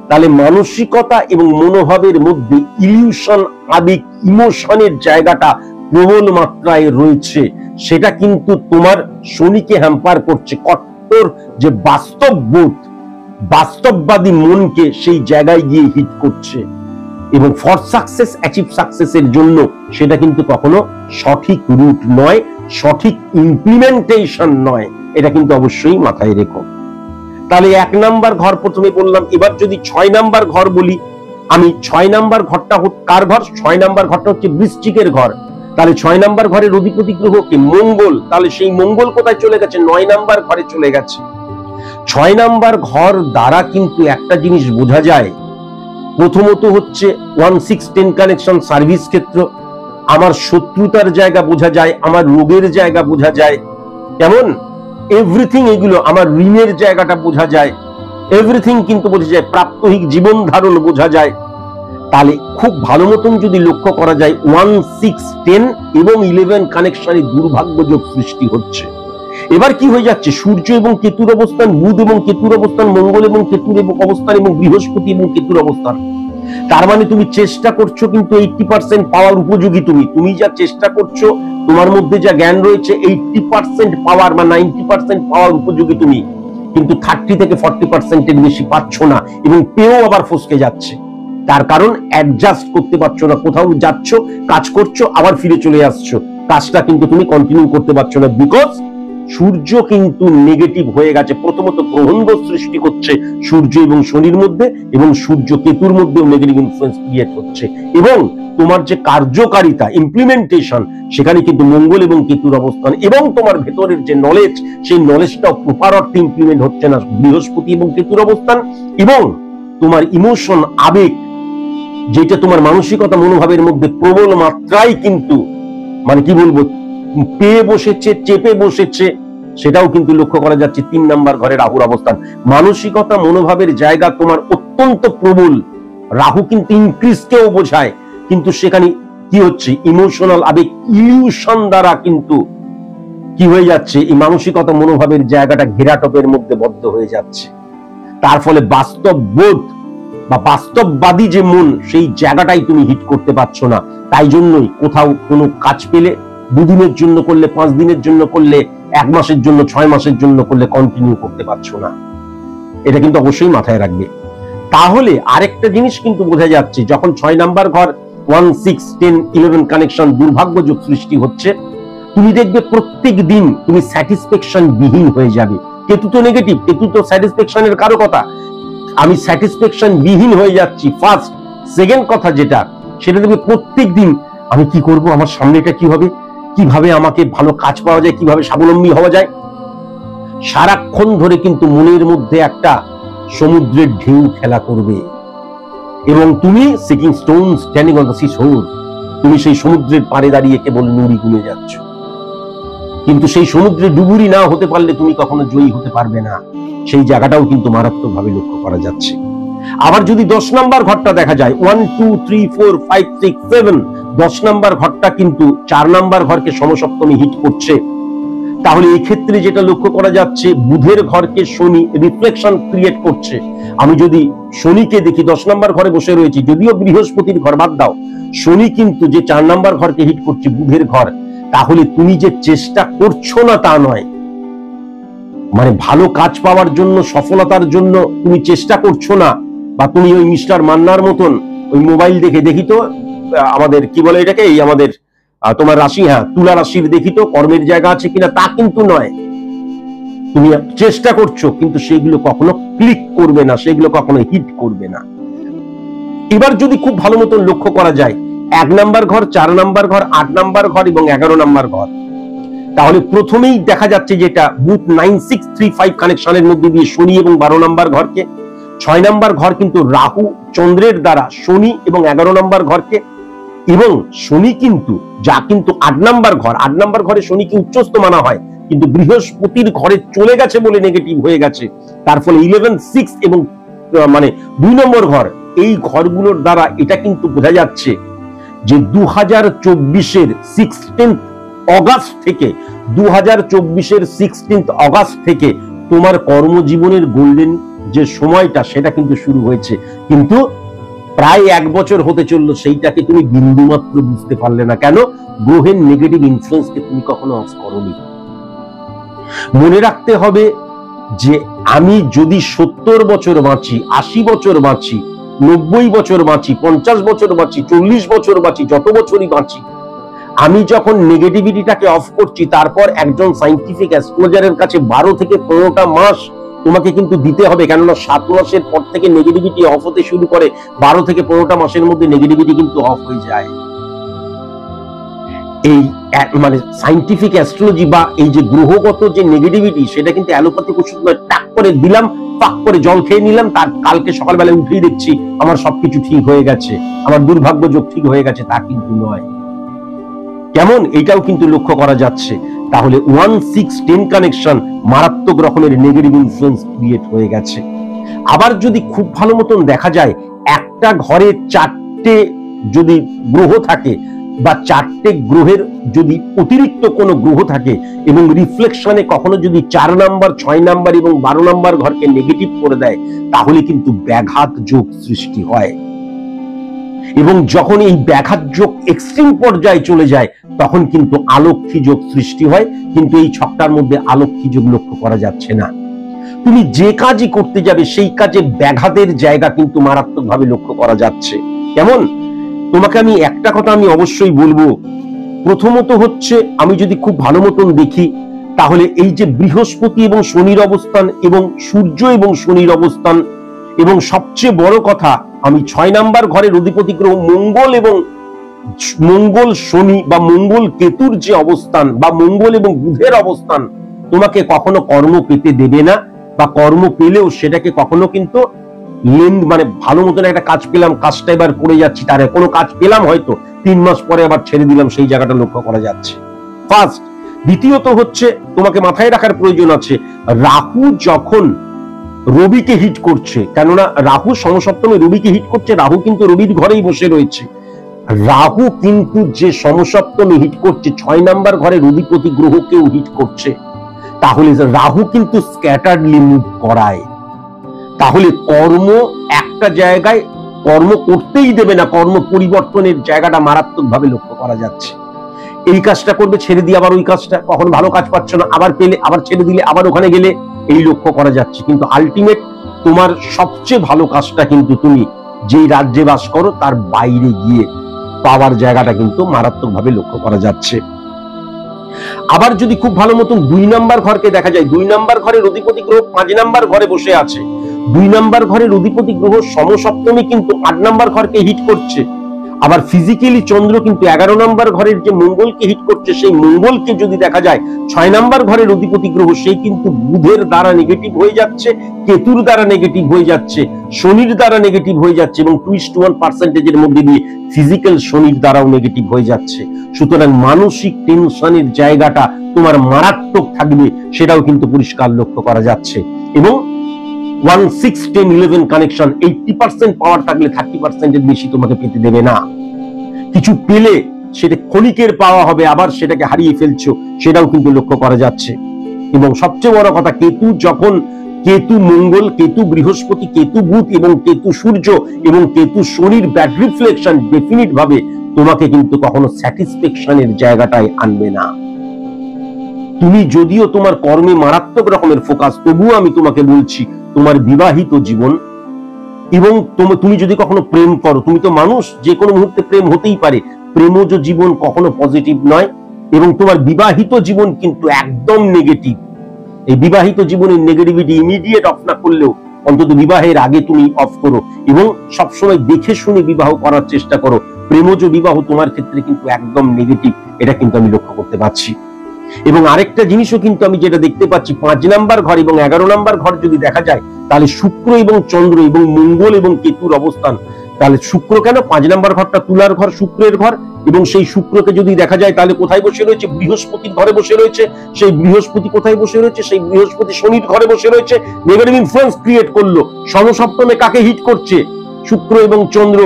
তাহলে মানসিকতা এবং মনোভাবের মধ্যে ইলিউশন, আবেগ, ইমোশনের জায়গাটা প্রবল মাত্রায় রয়েছে, সেটা কিন্তু তোমার শনিকে হ্যাম্পার করছে। কঠোর যে বাস্তববোধ, বাস্তববাদী মনকে সেই জায়গায় গিয়ে হিট করছে। এবং ফর সাকসেস, অ্যাচিভ সাকসেসের জন্য সেটা কিন্তু কখনো সঠিক রুট নয়, সঠিক ইমপ্লিমেন্টেশন নয়, এটা কিন্তু অবশ্যই মাথায় রেখো। তাহলে 1 নাম্বার ঘর প্রথমে বললাম। এবার যদি 6 নাম্বার ঘর বলি, আমি 6 নাম্বার ঘরটা কার ঘর? 6 নাম্বার ঘরটা হচ্ছে বৃশ্চিকের ঘর। তাহলে 6 নাম্বার ঘরের অধিপতি গ্রহ কি? মঙ্গল। তাহলে সেই মঙ্গল কোথায় চলে গেছে? 9 নাম্বার ঘরে চলে গেছে। 6 নাম্বার ঘর দ্বারা কিন্তু একটা জিনিস বোঝা যায়, প্রথমত হচ্ছে 1-6-10 কানেকশন, সার্ভিস ক্ষেত্র, আমার শত্রুতার জায়গা বোঝা যায়, আমার রোগের জায়গা বোঝা যায়, কেমন এভরিথিং, এগুলো আমার ঋণের জায়গাটা বোঝা যায়, এভরিথিং কিন্তু বোঝা যায়, প্রাত্যহিক জীবন ধারণ বোঝা যায়। তাহলে খুব ভালো মতন যদি লক্ষ্য করা যায়, 1-6-10 এবং 11 কানেকশনে দুর্ভাগ্য যোগ সৃষ্টি হচ্ছে। এবার কি হয়ে যাচ্ছে, সূর্য এবং কেতুর অবস্থান, বুধ এবং কেতুর অবস্থান, মঙ্গল এবং কেতুর অবস্থান, এবং বৃহস্পতি এবং কেতুর অবস্থান। তার মানে তুমি চেষ্টা করছো কিন্তু 80% পাওয়ার উপযোগী, তুমি যা চেষ্টা করছো, তোমার মধ্যে যা জ্ঞান রয়েছে, 80% পাওয়ার বা 90% পাওয়ার উপযোগী তুমি, কিন্তু 30 থেকে 40% এর বেশি পাচ্ছ না, এবং পেয়েও আবার ফসকে যাচ্ছে। তার কারণ অ্যাডজাস্ট করতে পারছো না, কোথাও যাচ্ছ, কাজ করছো, আবার ফিরে চলে আসছো, কাজটা কিন্তু তুমি কন্টিনিউ করতে পারছো না, বিকজ সূর্য কিন্তু নেগেটিভ হয়ে গেছে। প্রথমত গ্রহণ সৃষ্টি করছে সূর্য এবং শনির মধ্যে, এবং সূর্য কেতুর মধ্যেও নেগেটিভ ইনফ্লুয়েন্স ক্রিয়েট হচ্ছে, এবং তোমার যে কার্যকারিতা, ইমপ্লিমেন্টেশন, সেখানে কিন্তু মঙ্গল এবং কেতুর অবস্থান, এবং তোমার ভেতরের যে নলেজ, সেই নলেজটাও প্রপার অর্থে ইমপ্লিমেন্ট হচ্ছে না, বৃহস্পতি এবং কেতুর অবস্থান। এবং তোমার ইমোশন, আবেগ, যেটা তোমার মানসিকতা, মনোভাবের মধ্যে প্রবল মাত্রায় কিন্তু মানে কি বলবো, পেয়ে বসেছে, চেপে বসেছে, সেটাও কিন্তু লক্ষ্য করা যাচ্ছে 3 নাম্বার ঘরে রাহুর অবস্থান। মানসিকতা, মনোভাবের জায়গা তোমার অত্যন্ত প্রবল। রাহু কিন্তু ইনক্রিজকেও বোঝায়, কিন্তু সেখানে কি হচ্ছে, ইমোশনাল, আবেগ, ইলিউশন দ্বারা কিন্তু কি হয়ে যাচ্ছে, এই মানসিকতা, মনোভাবের জায়গাটা ঘেরাটপের মধ্যে বদ্ধ হয়ে যাচ্ছে। তার ফলে বাস্তব বোধ বা বাস্তববাদী যে মন, সেই জায়গাটাই তুমি হিট করতে পারছো না। তাই জন্যই কোথাও কোনো কাজ পেলে 2 দিনের জন্য করলে, 5 দিনের জন্য করলে, 1 মাসের জন্য, 6 মাসের জন্য করলে কন্টিনিউ করতে পারছো না। এটা কিন্তু অবশ্যই মাথায় রাখবে। তাহলে আরেকটা জিনিস কিন্তু বোঝা যাচ্ছে, যখন 6 নাম্বার ঘর 1-6-10-11 কানেকশন দুর্ভাগ্য যোগ সৃষ্টি হচ্ছে, তুমি দেখবে প্রত্যেক দিন তুমি স্যাটিসফ্যাকশন বিহীন হয়ে যাবে। কেতু তো নেগেটিভ, কেতু তো স্যাটিসফ্যাকশনের কারো কথা, আমি স্যাটিসফ্যাকশন বিহীন হয়ে যাচ্ছি। ফার্স্ট, সেকেন্ড কথা যেটা, সেটা দেখবে প্রত্যেক দিন আমি কি করব, আমার সামনেটা কি হবে, কিভাবে আমাকে ভালো কাজ পাওয়া যায়, কিভাবে স্বাবলম্বী হওয়া যায়, সারাক্ষণ ধরে কিন্তু মনের মধ্যে একটা সমুদ্রের ঢেউ খেলা করবে। এবং তুমি seeking stone standing on the sea শোর, তুমি সেই সমুদ্রের পাড়ে দাঁড়িয়ে কেবল নুড়ি গুনে যাচ্ছ, কিন্তু সেই সমুদ্রে ডুবুরি না হতে পারলে তুমি কখনো জয়ী হতে পারবে না। সেই জায়গাটাও কিন্তু মারাত্মকভাবে লক্ষ্য করা যাচ্ছে। আবার যদি 10 নাম্বার ঘরটা দেখা যায়, 1, 2, 3, 4, 5, 6, 7, 10 নাম্বার ঘরটা কিন্তু 4 নাম্বার ঘরকে সমসপ্তমী হিট করছে। তাহলে এই ক্ষেত্রে যেটা লক্ষ্য করা যাচ্ছে, বুধের ঘরকে শনি রিফ্লেকশন ক্রিয়েট করছে। আমি যদি শনিকে দেখি 10 নম্বর ঘরে বসে রয়েছে, যদিও বৃহস্পতির ঘর বাদ দাও, শনি কিন্তু যে 4 নম্বর ঘরকে হিট করছে, বুধের ঘর, তাহলে তুমি যে চেষ্টা করছো না তা নয়, মানে ভালো কাজ পাওয়ার জন্য, সফলতার জন্য তুমি চেষ্টা করছো না, বা তুমি ওই মিস্টার মান্নার মতন ওই মোবাইল দেখি তো আমাদের কি বলে এটাকে, এই আমাদের তোমার রাশি, হ্যাঁ তুলা রাশির দেখি তো কর্মের জায়গা আছে কিনা, তা কিন্তু নয়। তুমি চেষ্টা করছো কিন্তু সেগুলো কখনো ক্লিক করবে না, সেগুলো কখনো হিট করবে না। এবার যদি খুব ভালো মতন লক্ষ্য করা যায় 1 নম্বর ঘর, 4 নম্বর ঘর, 8 নম্বর ঘর এবং 11 নম্বর ঘর, তাহলে প্রথমেই দেখা যাচ্ছে যেটা বুধ 9635 কানেকশনের মধ্যে দিয়ে শনি এবং 12 নম্বর ঘরকে, 6 নম্বর ঘর কিন্তু রাহু চন্দ্রের দ্বারা শনি এবং 11 নম্বর ঘরকে, এবং শনি কিন্তু যা কিন্তু 8 নম্বর ঘর, 8 নম্বর ঘরে শনিকে উচ্চস্থ মানা হয়, কিন্তু বৃহস্পতির ঘরে চলে গেছে বলে নেগেটিভ হয়ে গেছে। তার ফলে 11, 6 এবং মানে 2 নম্বর ঘর, এই ঘরগুলোর দ্বারা এটা কিন্তু বোঝা যাচ্ছে যে 2024-এর 16 অগাস্ট থেকে 2024-এর 16 অগাস্ট থেকে তোমার কর্মজীবনের গোল্ডেন যে সময়টা সেটা কিন্তু শুরু হয়েছে, কিন্তু প্রায় 1 বছর হতে চললো, সেইটাকে তুমি বিন্দুমাত্র বুঝতে পারলে না। কেন? গ্রহের নেগেটিভ ইনফ্লুয়েন্সকে তুমি কখনো অফ করোনি। মনে রাখতে হবে যে আমি যদি 70 বছর বাঁচি, 80 বছর বাঁচি, 90 বছর বাঁচি, 50 বছর বাঁচি, 40 বছর বাঁচি, যত বছরই বাঁচি, আমি যখন নেগেটিভিটিটাকে অফ করছি, তারপর একজন সায়েন্টিফিক অ্যাস্ট্রোলজারের কাছে 12 থেকে 15টা মাস তোমাকে কিন্তু দিতে হবে, কেননা 7 মাসের পর থেকে নেগেটিভিটি অফ হতে শুরু করে, 12 থেকে 15টা মাসের মধ্যে নেগেটিভিটি কিন্তু অফ হয়ে যায়। এই মানে সায়েন্টিফিক অ্যাস্ট্রোলজি বা এই যে গ্রহগত যে নেগেটিভিটি, সেটা কিন্তু অ্যালোপ্যাথিক ওষুধ নয়, টাক করে দিলাম, পাক করে জল খেয়ে নিলাম, তার কালকে সকালবেলা উঠেই দেখছি আমার সবকিছু ঠিক হয়ে গেছে, আমার দুর্ভাগ্য যোগ ঠিক হয়ে গেছে, তা কিন্তু নয়। কেমন? এটাও কিন্তু লক্ষ্য করা যাচ্ছে। তাহলে 1-6-10 কানেকশন মারাত্মক রকমের নেগেটিভ ইনফ্লুয়েন্স ক্রিয়েট হয়ে গেছে। আবার যদি খুব ভালো মতন দেখা যায়, একটা ঘরে 4টে যদি গ্রহ থাকে, বা 4টে গ্রহের যদি অতিরিক্ত কোনো গ্রহ থাকে এবং রিফ্লেকশনে কখনো যদি 4 নাম্বার, 6 নাম্বার এবং 12 নাম্বার ঘরকে নেগেটিভ করে দেয়, তাহলে কিন্তু ব্যাঘাত যোগ সৃষ্টি হয়। এবং যখন এই ব্যাঘাত যোগ এক্সট্রিম পর্যায়ে চলে যায়, তখন কিন্তু আলক্ষ্মী যোগ সৃষ্টি হয়, কিন্তু এই ছকটার মধ্যে আলক্ষ্মী যোগ লক্ষ্য করা যাচ্ছে না। তুমি যে কাজই করতে যাবে সেই কাজে ব্যাঘাতের জায়গা কিন্তু মারাত্মকভাবে লক্ষ্য করা যাচ্ছে। কেমন? তোমাকে আমি একটা কথা আমি অবশ্যই বলবো, প্রথমত হচ্ছে আমি যদি খুব ভালো মতন দেখি, তাহলে এই যে বৃহস্পতি এবং শনির অবস্থান এবং সূর্য এবং শনির অবস্থান, এবং সবচেয়ে বড় কথা আমি 6 নাম্বার ঘরের অধিপতি গ্রহ মঙ্গল এবং মঙ্গল শনি বা মঙ্গল কেতুর যে অবস্থান, বা মঙ্গল এবং বুধের অবস্থান, তোমাকে কখনো কর্ম পেতে দেবে না, বা কর্ম পেলেও সেটাকে কখনো কিন্তু মানে ভালো মতন একটা কাজ পেলাম, কাজটা এবার করে যাচ্ছি, তার কোনো কাজ পেলাম হয়তো 3 মাস পরে আবার ছেড়ে দিলাম, সেই জায়গাটা লক্ষ্য করা যাচ্ছে। ফার্স্ট। দ্বিতীয়ত হচ্ছে তোমাকে মাথায় রাখার প্রয়োজন আছে, রাহু যখন রবিকে হিট করছে, কেননা রাহু সমসপ্তমে রবিকে হিট করছে, রাহু কিন্তু রবির ঘরেই বসে রয়েছে, রাহু কিন্তু যে সমসপ্তমে হিট করছে 6 নাম্বার ঘরের অধিপতি গ্রহকেও হিট করছে, তাহলে রাহু কিন্তু স্ক্যাটারলি মুভ করায়। তাহলে কর্ম একটা জায়গায় কর্ম করতেই দেবে না, কর্ম পরিবর্তনের জায়গাটা মারাত্মকভাবে লক্ষ্য করা যাচ্ছে। এই কাজটা করবে, ছেড়ে দিয়ে আবার ওই কাজটা, কখন ভালো কাজ পাচ্ছ না, আবার পেলে আবার ছেড়ে দিলে, আবার ওখানে গেলে, এই লক্ষ্য করা যাচ্ছে। কিন্তু আলটিমেট তোমার সবচেয়ে ভালো কাজটা কিন্তু তুমি যেই রাজ্যে বাস করো তার বাইরে গিয়ে পাওয়ার জায়গাটা কিন্তু মারাত্মকভাবে লক্ষ্য করা যাচ্ছে। আবার যদি খুব ভালো মতন 2 নাম্বার ঘরকে দেখা যায়, 2 নাম্বার ঘরের অধিপতি গ্রহ 5 নাম্বার ঘরে বসে আছে, 2 নাম্বার ঘরের অধিপতি গ্রহ সমসপ্তমী কিন্তু 8 নাম্বার ঘরকে হিট করছে, আবার ফিজিক্যালি চন্দ্র কিন্তু 11 নাম্বার ঘরের যে মঙ্গলকে হিট করছে, সেই মঙ্গলকে যদি দেখা যায় 6 নাম্বার ঘরের অধিপতি গ্রহ, সেই কিন্তু বুধের দ্বারা নেগেটিভ হয়ে যাচ্ছে, কেতুর দ্বারা নেগেটিভ হয়ে যাচ্ছে, শনির দ্বারা নেগেটিভ হয়ে যাচ্ছে, এবং 2:1% মধ্যে দিয়ে ফিজিক্যাল শনির দ্বারাও নেগেটিভ হয়ে যাচ্ছে। সুতরাং মানসিক টেনশনের জায়গাটা তোমার মারাত্মক থাকবে, সেটাও কিন্তু পরিষ্কার লক্ষ্য করা যাচ্ছে। এবং 1-6-10-11 কানেকশন 80% পাওয়ার থাকলে 30% এর বেশি তোমাকে পেতে দেবে না। কিছু পেলে সেটা ক্ষণিকের পাওয়া হবে, আবার সেটাকে হারিয়ে ফেলছো, সেটাও কিন্তু লক্ষ্য করা যাচ্ছে। এবং সবচেয়ে বড় কথা, কেতু যখন, কেতু মঙ্গল, কেতু বৃহস্পতি, কেতু বুধ এবং কেতু সূর্য এবং কেতু শনির ব্যাড রিফ্লেকশন ডেফিনিট ভাবে তোমাকে কিন্তু কখনো স্যাটিসফ্যাকশনের জায়গাটায় আনবে না। তুমি যদিও তোমার কর্মে মারাত্মক রকমের ফোকাস, তবুও আমি তোমাকে বলছি তোমার বিবাহিত জীবন এবং তুমি যদি কখনো প্রেম করো, তুমি তো মানুষ, যে কোনো মুহূর্তে প্রেম হতেই পারে, প্রেমজ জীবন কখনো পজিটিভ নয়। এবং তোমার বিবাহিত জীবন কিন্তু একদম নেগেটিভ। এই বিবাহিত জীবনের নেগেটিভিটি ইমিডিয়েট অফ না করলেও অন্তত বিবাহের আগে তুমি অফ করো এবং সবসময় দেখে শুনে বিবাহ করার চেষ্টা করো। প্রেমজ বিবাহ তোমার ক্ষেত্রে কিন্তু একদম নেগেটিভ, এটা কিন্তু আমি লক্ষ্য করতে পারছি। এবং আরেকটা জিনিসও কিন্তু আমি যেটা দেখতে পাচ্ছি, 5 নাম্বার ঘর এবং 11 নাম্বার ঘর যদি দেখা যায়, তাহলে শুক্র এবং চন্দ্র এবং মঙ্গল এবং কেতুর অবস্থান। তাহলে শুক্র কেন, 5 নাম্বার ঘরটা তুলার ঘর, শুক্রের ঘর, এবং সেই শুক্রকে যদি দেখা যায় তাহলে কোথায় বসে রয়েছে, বৃহস্পতির ঘরে বসে রয়েছে। সেই বৃহস্পতি কোথায় বসে রয়েছে, সেই বৃহস্পতি শনির ঘরে বসে রয়েছে, নেগেটিভ ইনফ্লুয়েন্স ক্রিয়েট করলো। সমসপ্তমে কাকে হিট করছে, শুক্র এবং চন্দ্র,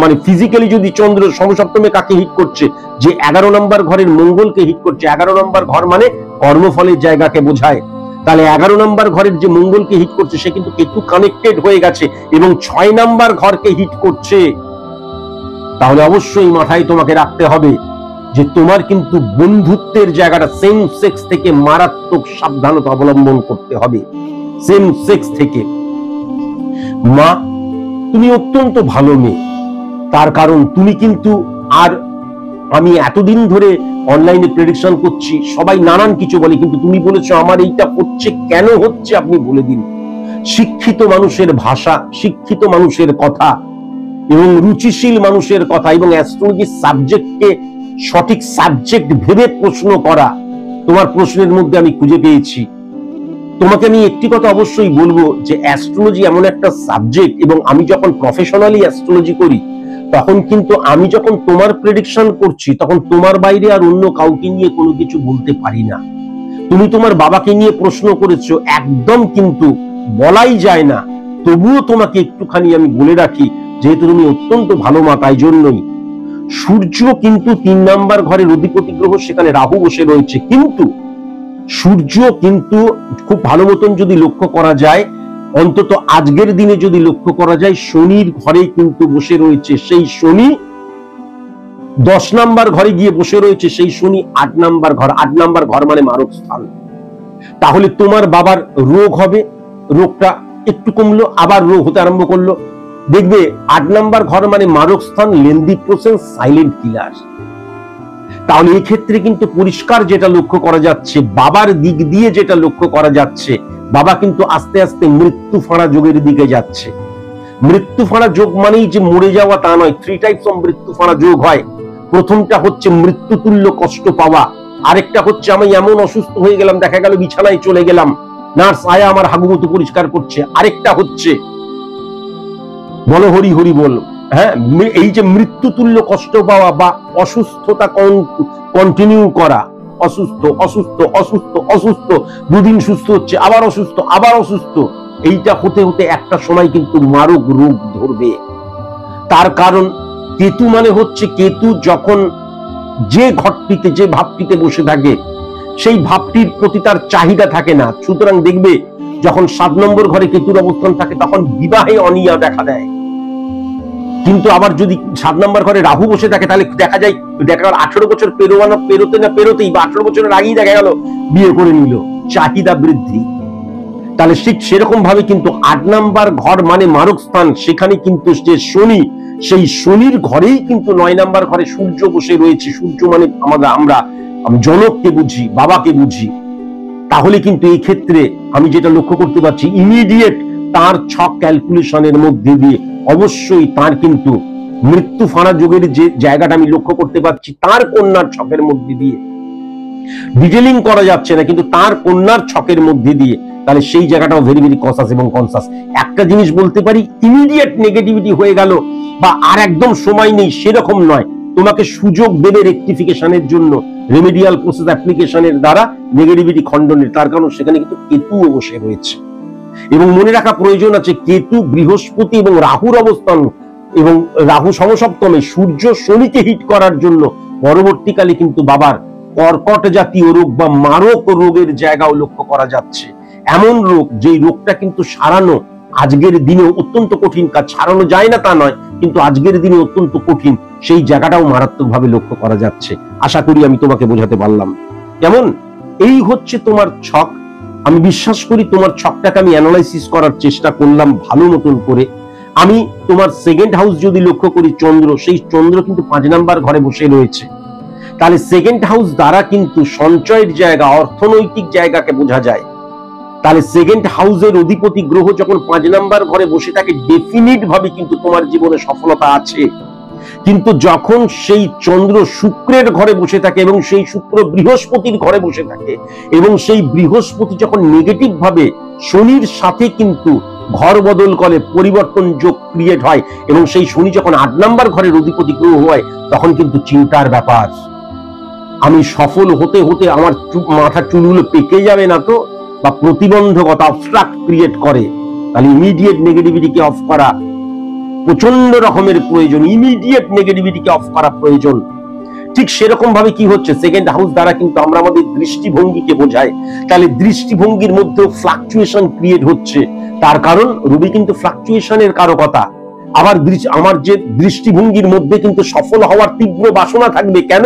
মানে ফিজিক্যালি যদি চন্দ্র সমসপ্তমে কাকে হিট করছে, যে 11 নম্বর ঘরের মঙ্গলকে হিট করছে। 11 নম্বর ঘর মানে কর্মফলের জায়গাকে বোঝায়। তাহলে 11 নম্বর ঘরের যে মঙ্গলকে হিট করছে, সে কিন্তু কেতু কানেক্টেড হয়ে গেছে এবং 6 নম্বর ঘরকে হিট করছে। তাহলে অবশ্যই মাথায় তোমাকে রাখতে হবে যে তোমার কিন্তু বন্ধুত্বের জায়গাটা সেম সেক্স থেকে মারাত্মক সাবধানতা অবলম্বন করতে হবে। সেম সেক্স থেকে। মা, তুমি অত্যন্ত ভালো মেয়ে, তার কারণ তুমি কিন্তু, আর আমি এতদিন ধরে অনলাইনে প্রেডিকশন করছি, সবাই নানান কিছু বলে, কিন্তু তুমি বলেছো আমার এইটা হচ্ছে, কেন হচ্ছে আপনি বলে দিন। শিক্ষিত মানুষের ভাষা, শিক্ষিত মানুষের কথা এবং রুচিশীল মানুষের কথা এবং অ্যাস্ট্রোলজি সাবজেক্টকে সঠিক সাবজেক্ট ভেবে প্রশ্ন করা, তোমার প্রশ্নের মধ্যে আমি খুঁজে পেয়েছি। তোমাকে আমি একটি কথা অবশ্যই বলবো যে অ্যাস্ট্রোলজি এমন একটা সাবজেক্ট, এবং আমি যখন প্রফেশনালি অ্যাস্ট্রোলজি করি, তখন কিন্তু আমি যখন তোমার প্রেডিকশন করছি, তখন তোমার বাইরে আর অন্য কাউকে নিয়ে কোনো কিছু বলতে পারি না। তুমি তোমার বাবাকে নিয়ে প্রশ্ন করেছো, একদম কিন্তু বলাই যায় না, তবুও তোমাকে একটুখানি আমি বলে রাখি, যেহেতু তুমি অত্যন্ত ভালো মা, তাই জন্যই সূর্য কিন্তু 3 নাম্বার ঘরের অধিপতি গ্রহ, সেখানে রাহু বসে রয়েছে। কিন্তু সূর্য কিন্তু খুব ভালো মতন যদি লক্ষ্য করা যায়, অন্তত আজকের দিনে যদি লক্ষ্য করা যায়, শনির ঘরে কিন্তু বসে রয়েছে। সেই শনি 10 নাম্বার ঘরে গিয়ে বসে রয়েছে, সেই শনি 8 নাম্বার ঘর। 8 নাম্বার ঘর মানে মারক স্থান। তাহলে তোমার বাবার রোগ হবে, রোগটা একটু কমলো, আবার রোগ হতে আরম্ভ করলো। দেখবে 8 নাম্বার ঘর মানে মারক স্থান, লেন্দি প্রসেস, সাইলেন্ট কিলার। তাহলে এই ক্ষেত্রে কিন্তু পরিষ্কার যেটা লক্ষ্য করা যাচ্ছে, বাবার দিক দিয়ে যেটা লক্ষ্য করা যাচ্ছে, বাবা কিন্তু আস্তে আস্তে মৃত্যু ফাঁড়া যোগের দিকে যাচ্ছে। মৃত্যু ফাঁড়া যোগ মানেই যে মরে যাওয়া তা নয়। 3 টাইপস অফ মৃত্যু ফাঁড়া যোগ হয়। প্রথমটা হচ্ছে মৃত্যুতুল্য কষ্ট পাওয়া, আরেকটা হচ্ছে আমি এমন অসুস্থ হয়ে গেলাম, দেখা গেল বিছানায় চলে গেলাম, নার্স আয়া আমার হাগুমতো পরিষ্কার করছে। আরেকটা হচ্ছে, বলো হরি হরি বল, হ্যাঁ, এই যে মৃত্যুতুল্য কষ্ট পাওয়া বা অসুস্থতা কন্টিনিউ করা, অসুস্থ অসুস্থ অসুস্থ অসুস্থ, 2 দিন সুস্থ হচ্ছে, আবার অসুস্থ আবার অসুস্থ, এইটা হতে হতে একটা সময় কিন্তু মারক রোগ ধরবে। তার কারণ কেতু মানে হচ্ছে, কেতু যখন যে ঘরটিতে, যে ভাবটিতে বসে থাকে, সেই ভাবটির প্রতি তার চাহিদা থাকে না। সুতরাং দেখবে যখন 7 নম্বর ঘরে কেতুর অবস্থান থাকে, তখন বিবাহে অনিয়া দেখা দেয়। কিন্তু আবার যদি 7 নম্বর ঘরে রাহু বসে থাকে, তাহলে দেখা যায় 18 বছর পেরোতেই বা 18 বছরের আগেই দেখা গেল বিয়ে করে নিল, চাহিদা বৃদ্ধি। তাহলে ঠিক সেরকম ভাবে কিন্তু 8 নাম্বার ঘর মানে মারক স্থান, সেখানে কিন্তু যে শনি, সেই শনির ঘরেই কিন্তু 9 নাম্বার ঘরে সূর্য বসে রয়েছে। সূর্য মানে আমরা জনককে বুঝি, বাবাকে বুঝি। তাহলে কিন্তু এই ক্ষেত্রে আমি যেটা লক্ষ্য করতে পারছি, ইমিডিয়েট তার ছক ক্যালকুলেশনের মধ্যে দিয়ে অবশ্যই তার কিন্তু মৃত্যু ফাঁড়া যোগের যে জায়গাটা আমি লক্ষ্য করতে পারছি, তার কন্যার ছকের মধ্যে দিয়ে, ডিটেলিং করা যাচ্ছে না, কিন্তু তার কন্যার ছকের মধ্যে দিয়ে, তাহলে সেই জায়গাটাও ভেরি ভেরি কনসাস এবং কনসাস। একটা জিনিস বলতে পারি, ইমিডিয়েট নেগেটিভিটি হয়ে গেল বা আর একদম সময় নেই, সেরকম নয়। তোমাকে সুযোগ দেবে রেকটিফিকেশনের জন্য, রেমেডিয়াল প্রসেস অ্যাপ্লিকেশনের দ্বারা নেগেটিভিটি খণ্ডনের। তার কারণ সেখানে কিন্তু কেতুও বসে রয়েছে। এবং মনে রাখা প্রয়োজন আছে, কেতু, বৃহস্পতি এবং রাহুর অবস্থান এবং রাহু সমসপ্তমে সূর্য শনিকে হিট করার জন্য পরবর্তীকালে কিন্তু বাবার কর্কট জাতীয় রোগ বা মারক রোগের জায়গাও লক্ষ্য করা যাচ্ছে। এমন রোগ, যেই রোগটা কিন্তু সারানো আজকের দিনে অত্যন্ত কঠিন কাজ। ছাড়ানো যায় না তা নয়, কিন্তু আজকের দিনে অত্যন্ত কঠিন, সেই জায়গাটাও মারাত্মকভাবে লক্ষ্য করা যাচ্ছে। আশা করি আমি তোমাকে বোঝাতে পারলাম। কেমন? এই হচ্ছে তোমার ছক। আমি বিশ্বাস করি তোমার ছকটাকে আমি অ্যানালাইসিস করার চেষ্টা করলাম ভালো মতন করে। আমি তোমার সেকেন্ড হাউস যদি লক্ষ্য করি, চন্দ্র, সেই চন্দ্র কিন্তু 5 নাম্বার ঘরে বসে রয়েছে। তাহলে সেকেন্ড হাউস দ্বারা কিন্তু সঞ্চয়ের জায়গা, অর্থনৈতিক জায়গাকে বোঝা যায়। তাহলে সেকেন্ড হাউসের অধিপতি গ্রহ যখন 5 নাম্বার ঘরে বসে থাকে, ডেফিনিট ভাবে কিন্তু তোমার জীবনে সফলতা আছে। কিন্তু যখন সেই চন্দ্র শুক্রের ঘরে বসে থাকে এবং সেই শুক্র বৃহস্পতির ঘরে বসে থাকে, এবং সেই বৃহস্পতি যখন নেগেটিভ ভাবে শনির সাথে কিন্তু ঘর বদল করে, পরিবর্তন যোগ ক্রিয়েট হয়, এবং সেই শনি যখন 8 নাম্বার ঘরের অধিপতি গ্রহ হয়, তখন কিন্তু চিন্তার ব্যাপার। আমি সফল হতে হতে আমার মাথা চুলগুলো পেকে যাবে না তো, বা প্রতিবন্ধকতা অবস্ট্রাক্ট ক্রিয়েট করে, তাহলে ইমিডিয়েট নেগেটিভিটিকে অফ করা প্রচন্ড রকমের প্রয়োজন। ইমিডিয়েট নেগেটিভিটিকে অফ করা প্রয়োজন। ঠিক সেরকম ভাবে কি হচ্ছে, সেকেন্ড হাউস দ্বারা কিন্তু আমরা আমাদের দৃষ্টিভঙ্গিকে বোঝাই। তাহলে দৃষ্টিভঙ্গির মধ্যেও ফ্লাকচুয়েশন ক্রিয়েট হচ্ছে। তার কারণ রবি কিন্তু ফ্লাকচুয়েশনের কারকতা। আবার আমার যে দৃষ্টিভঙ্গির মধ্যে কিন্তু সফল হওয়ার তীব্র বাসনা থাকবে। কেন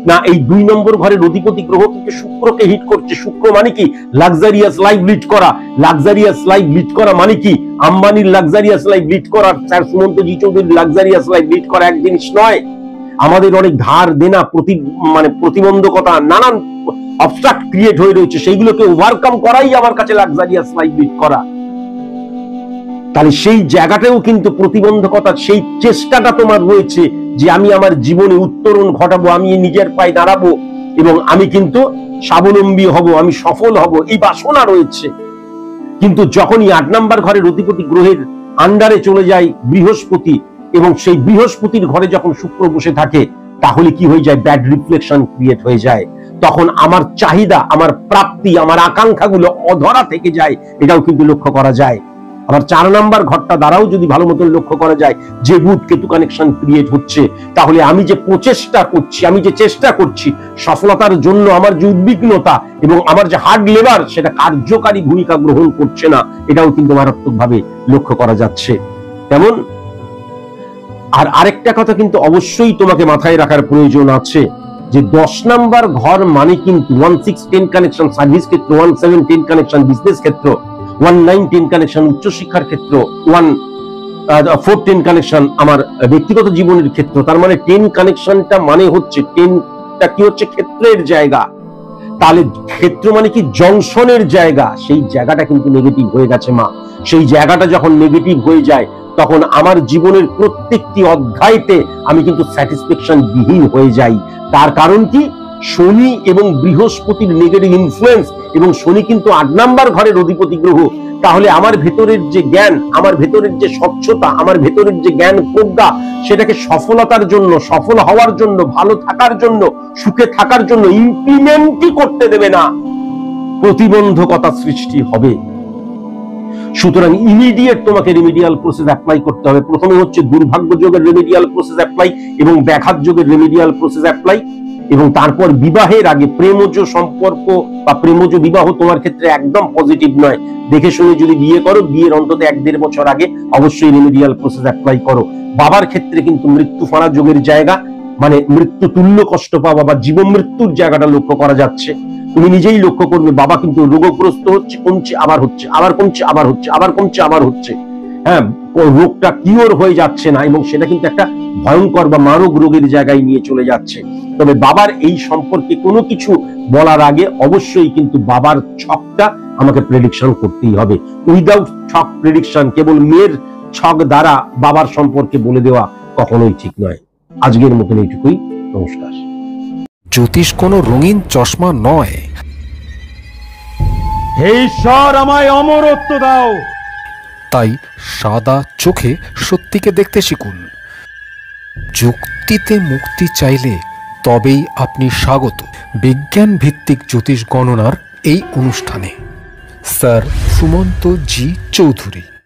না, এই 2 নম্বর ঘরের অধিপতি গ্রহ কিন্তু শুক্রকে হিট করছে। শুক্র মানে কি? লাক্সারিয়াস লাইফ লিড করা। লাক্সারিয়াস লাইফ লিড করা মানে কি? আম্বানির লাক্সারিয়াস লাইফ লিড করা, স্যার সুমন্ত জি চৌধুরীর লাক্সারিয়াস লাইফ লিড করা এক জিনিস নয়। আমাদের অনেক ধার দেনা, প্রতিবন্ধকতা, নানান অবস্ট্রাক্ট ক্রিয়েট হয়ে রয়েছে, সেইগুলোকে ওভারকাম করাই আমার কাছে লাক্সারিয়াস লাইফ লিড করা। তাহলে সেই জায়গাটাও কিন্তু প্রতিবন্ধকতা, সেই চেষ্টাটা তোমার রয়েছে যে আমি আমার জীবনে উত্তরণ ঘটাবো, আমি নিজের পায়ে দাঁড়াবো এবং আমি কিন্তু স্বাবলম্বী হব, আমি সফল হব, এই বাসনা রয়েছে। কিন্তু যখনই 8 নাম্বার ঘরের অধিপতি গ্রহের আন্ডারে চলে যায় বৃহস্পতি, এবং সেই বৃহস্পতির ঘরে যখন শুক্র বসে থাকে, তাহলে কি হয়ে যায়? ব্যাড রিফ্লেকশন ক্রিয়েট হয়ে যায়। তখন আমার চাহিদা, আমার প্রাপ্তি, আমার আকাঙ্ক্ষাগুলো অধরা থেকে যায়। এটাও কিন্তু লক্ষ্য করা যায়। আবার 4 নাম্বার ঘরটা দ্বারাও যদি ভালো মতন লক্ষ্য করা যায় যে বুধ কেতু কানেকশন ক্রিয়েট হচ্ছে, তাহলে আমি যে প্রচেষ্টা করছি, আমি যে চেষ্টা করছি সফলতার জন্য, আমার যে উদ্বিগ্নতা এবং আমার যে হার্ড লেবার, সেটা কার্যকারী ভূমিকা গ্রহণ করছে না। এটাও কিন্তু মারাত্মকভাবে লক্ষ্য করা যাচ্ছে। তেমন আর আরেকটা কথা কিন্তু অবশ্যই তোমাকে মাথায় রাখার প্রয়োজন আছে, যে 10 নাম্বার ঘর মানে কিন্তু 1-6-10 কানেকশন সার্ভিস ক্ষেত্র, 1-7-10 কানেকশন বিজনেস ক্ষেত্র, 1-9-10 কানেকশন উচ্চশিক্ষার ক্ষেত্র, 1-4-10 কানেকশন আমার ব্যক্তিগত জীবনের ক্ষেত্র। তার মানে 10 কানেকশনটা মানে হচ্ছে 10টা কি হচ্ছে? ক্ষেত্রের জায়গা। তাহলে ক্ষেত্র মানে কি? জংশনের জায়গা। সেই জায়গাটা কিন্তু নেগেটিভ হয়ে গেছে মা। সেই জায়গাটা যখন নেগেটিভ হয়ে যায়, তখন আমার জীবনের প্রত্যেকটি অধ্যায়তে আমি কিন্তু স্যাটিসফ্যাকশন বিহীন হয়ে যাই। তার কারণ কি? শনি এবং বৃহস্পতির নেগেটিভ ইনফ্লুয়েন্স, এবং শনি কিন্তু 8 নাম্বার ঘরের অধিপতি গ্রহ। তাহলে আমার ভেতরের যে জ্ঞান, আমার ভেতরের যে স্বচ্ছতা, আমার ভেতরের যে জ্ঞান প্রজ্ঞা, সেটাকে সফলতার জন্য, সফল হওয়ার জন্য, ভালো থাকার জন্য, সুখে থাকার জন্য ইমপ্লিমেন্টই করতে দেবে না, প্রতিবন্ধকতা সৃষ্টি হবে। সুতরাং ইমিডিয়েট তোমাকে রেমেডিয়াল প্রসেস অ্যাপ্লাই করতে হবে। প্রথমে হচ্ছে দুর্ভাগ্য যোগের রেমেডিয়াল প্রসেস অ্যাপ্লাই এবং ব্যাঘাত যোগের রেমেডিয়াল প্রসেস অ্যাপ্লাই, এবং তারপর বিবাহের আগে প্রেমজ সম্পর্ক বা প্রেমজ বিবাহ তোমার ক্ষেত্রে একদম পজিটিভ নয়। দেখে শুনে যদি বিয়ে করো, বিয়ের অন্তত 1-1.5 বছর আগে অবশ্যই রেমেডিয়াল প্রসেস অ্যাপ্লাই করো। বাবার ক্ষেত্রে কিন্তু মৃত্যু ফাঁড়া যোগের জায়গা, মানে মৃত্যু তুল্য কষ্ট পাওয়া বা জীবন মৃত্যুর জায়গাটা লক্ষ্য করা যাচ্ছে। তুমি নিজেই লক্ষ্য করবে বাবা কিন্তু রোগগ্রস্ত হচ্ছে, কমছে, আবার হচ্ছে, আবার কমছে, আবার হচ্ছে, আবার কমছে, আবার হচ্ছে। হ্যাঁ, রোগটা কিওর হয়ে যাচ্ছে না, এবং সেটা কিন্তু একটা ভয়ঙ্কর বা মারক রোগের জায়গায় নিয়ে চলে যাচ্ছে। তবে বাবার এই সম্পর্কে কোনো কিছু বলার আগে অবশ্যই কিন্তু বাবার ছকটা আমাকে প্রেডিকশন করতেই হবে। উইদাউট ছক প্রেডিকশন, কেবল মেয়ের ছক দ্বারা বাবার সম্পর্কে বলে দেওয়া কখনোই ঠিক নয়। আজকের মতন এইটুকুই। নমস্কার। জ্যোতিষ কোনো রঙিন চশমা নয়। হে ঈশ্বর, আমায় অমরত্ব দাও। তাই সাদা চোখে সত্যিকে দেখতে শিখুন। যুক্তিতে মুক্তি চাইলে তবেই আপনি স্বাগত বিজ্ঞান ভিত্তিক জ্যোতিষ গণনার এই অনুষ্ঠানে। স্যার সুমন্ত জি চৌধুরী।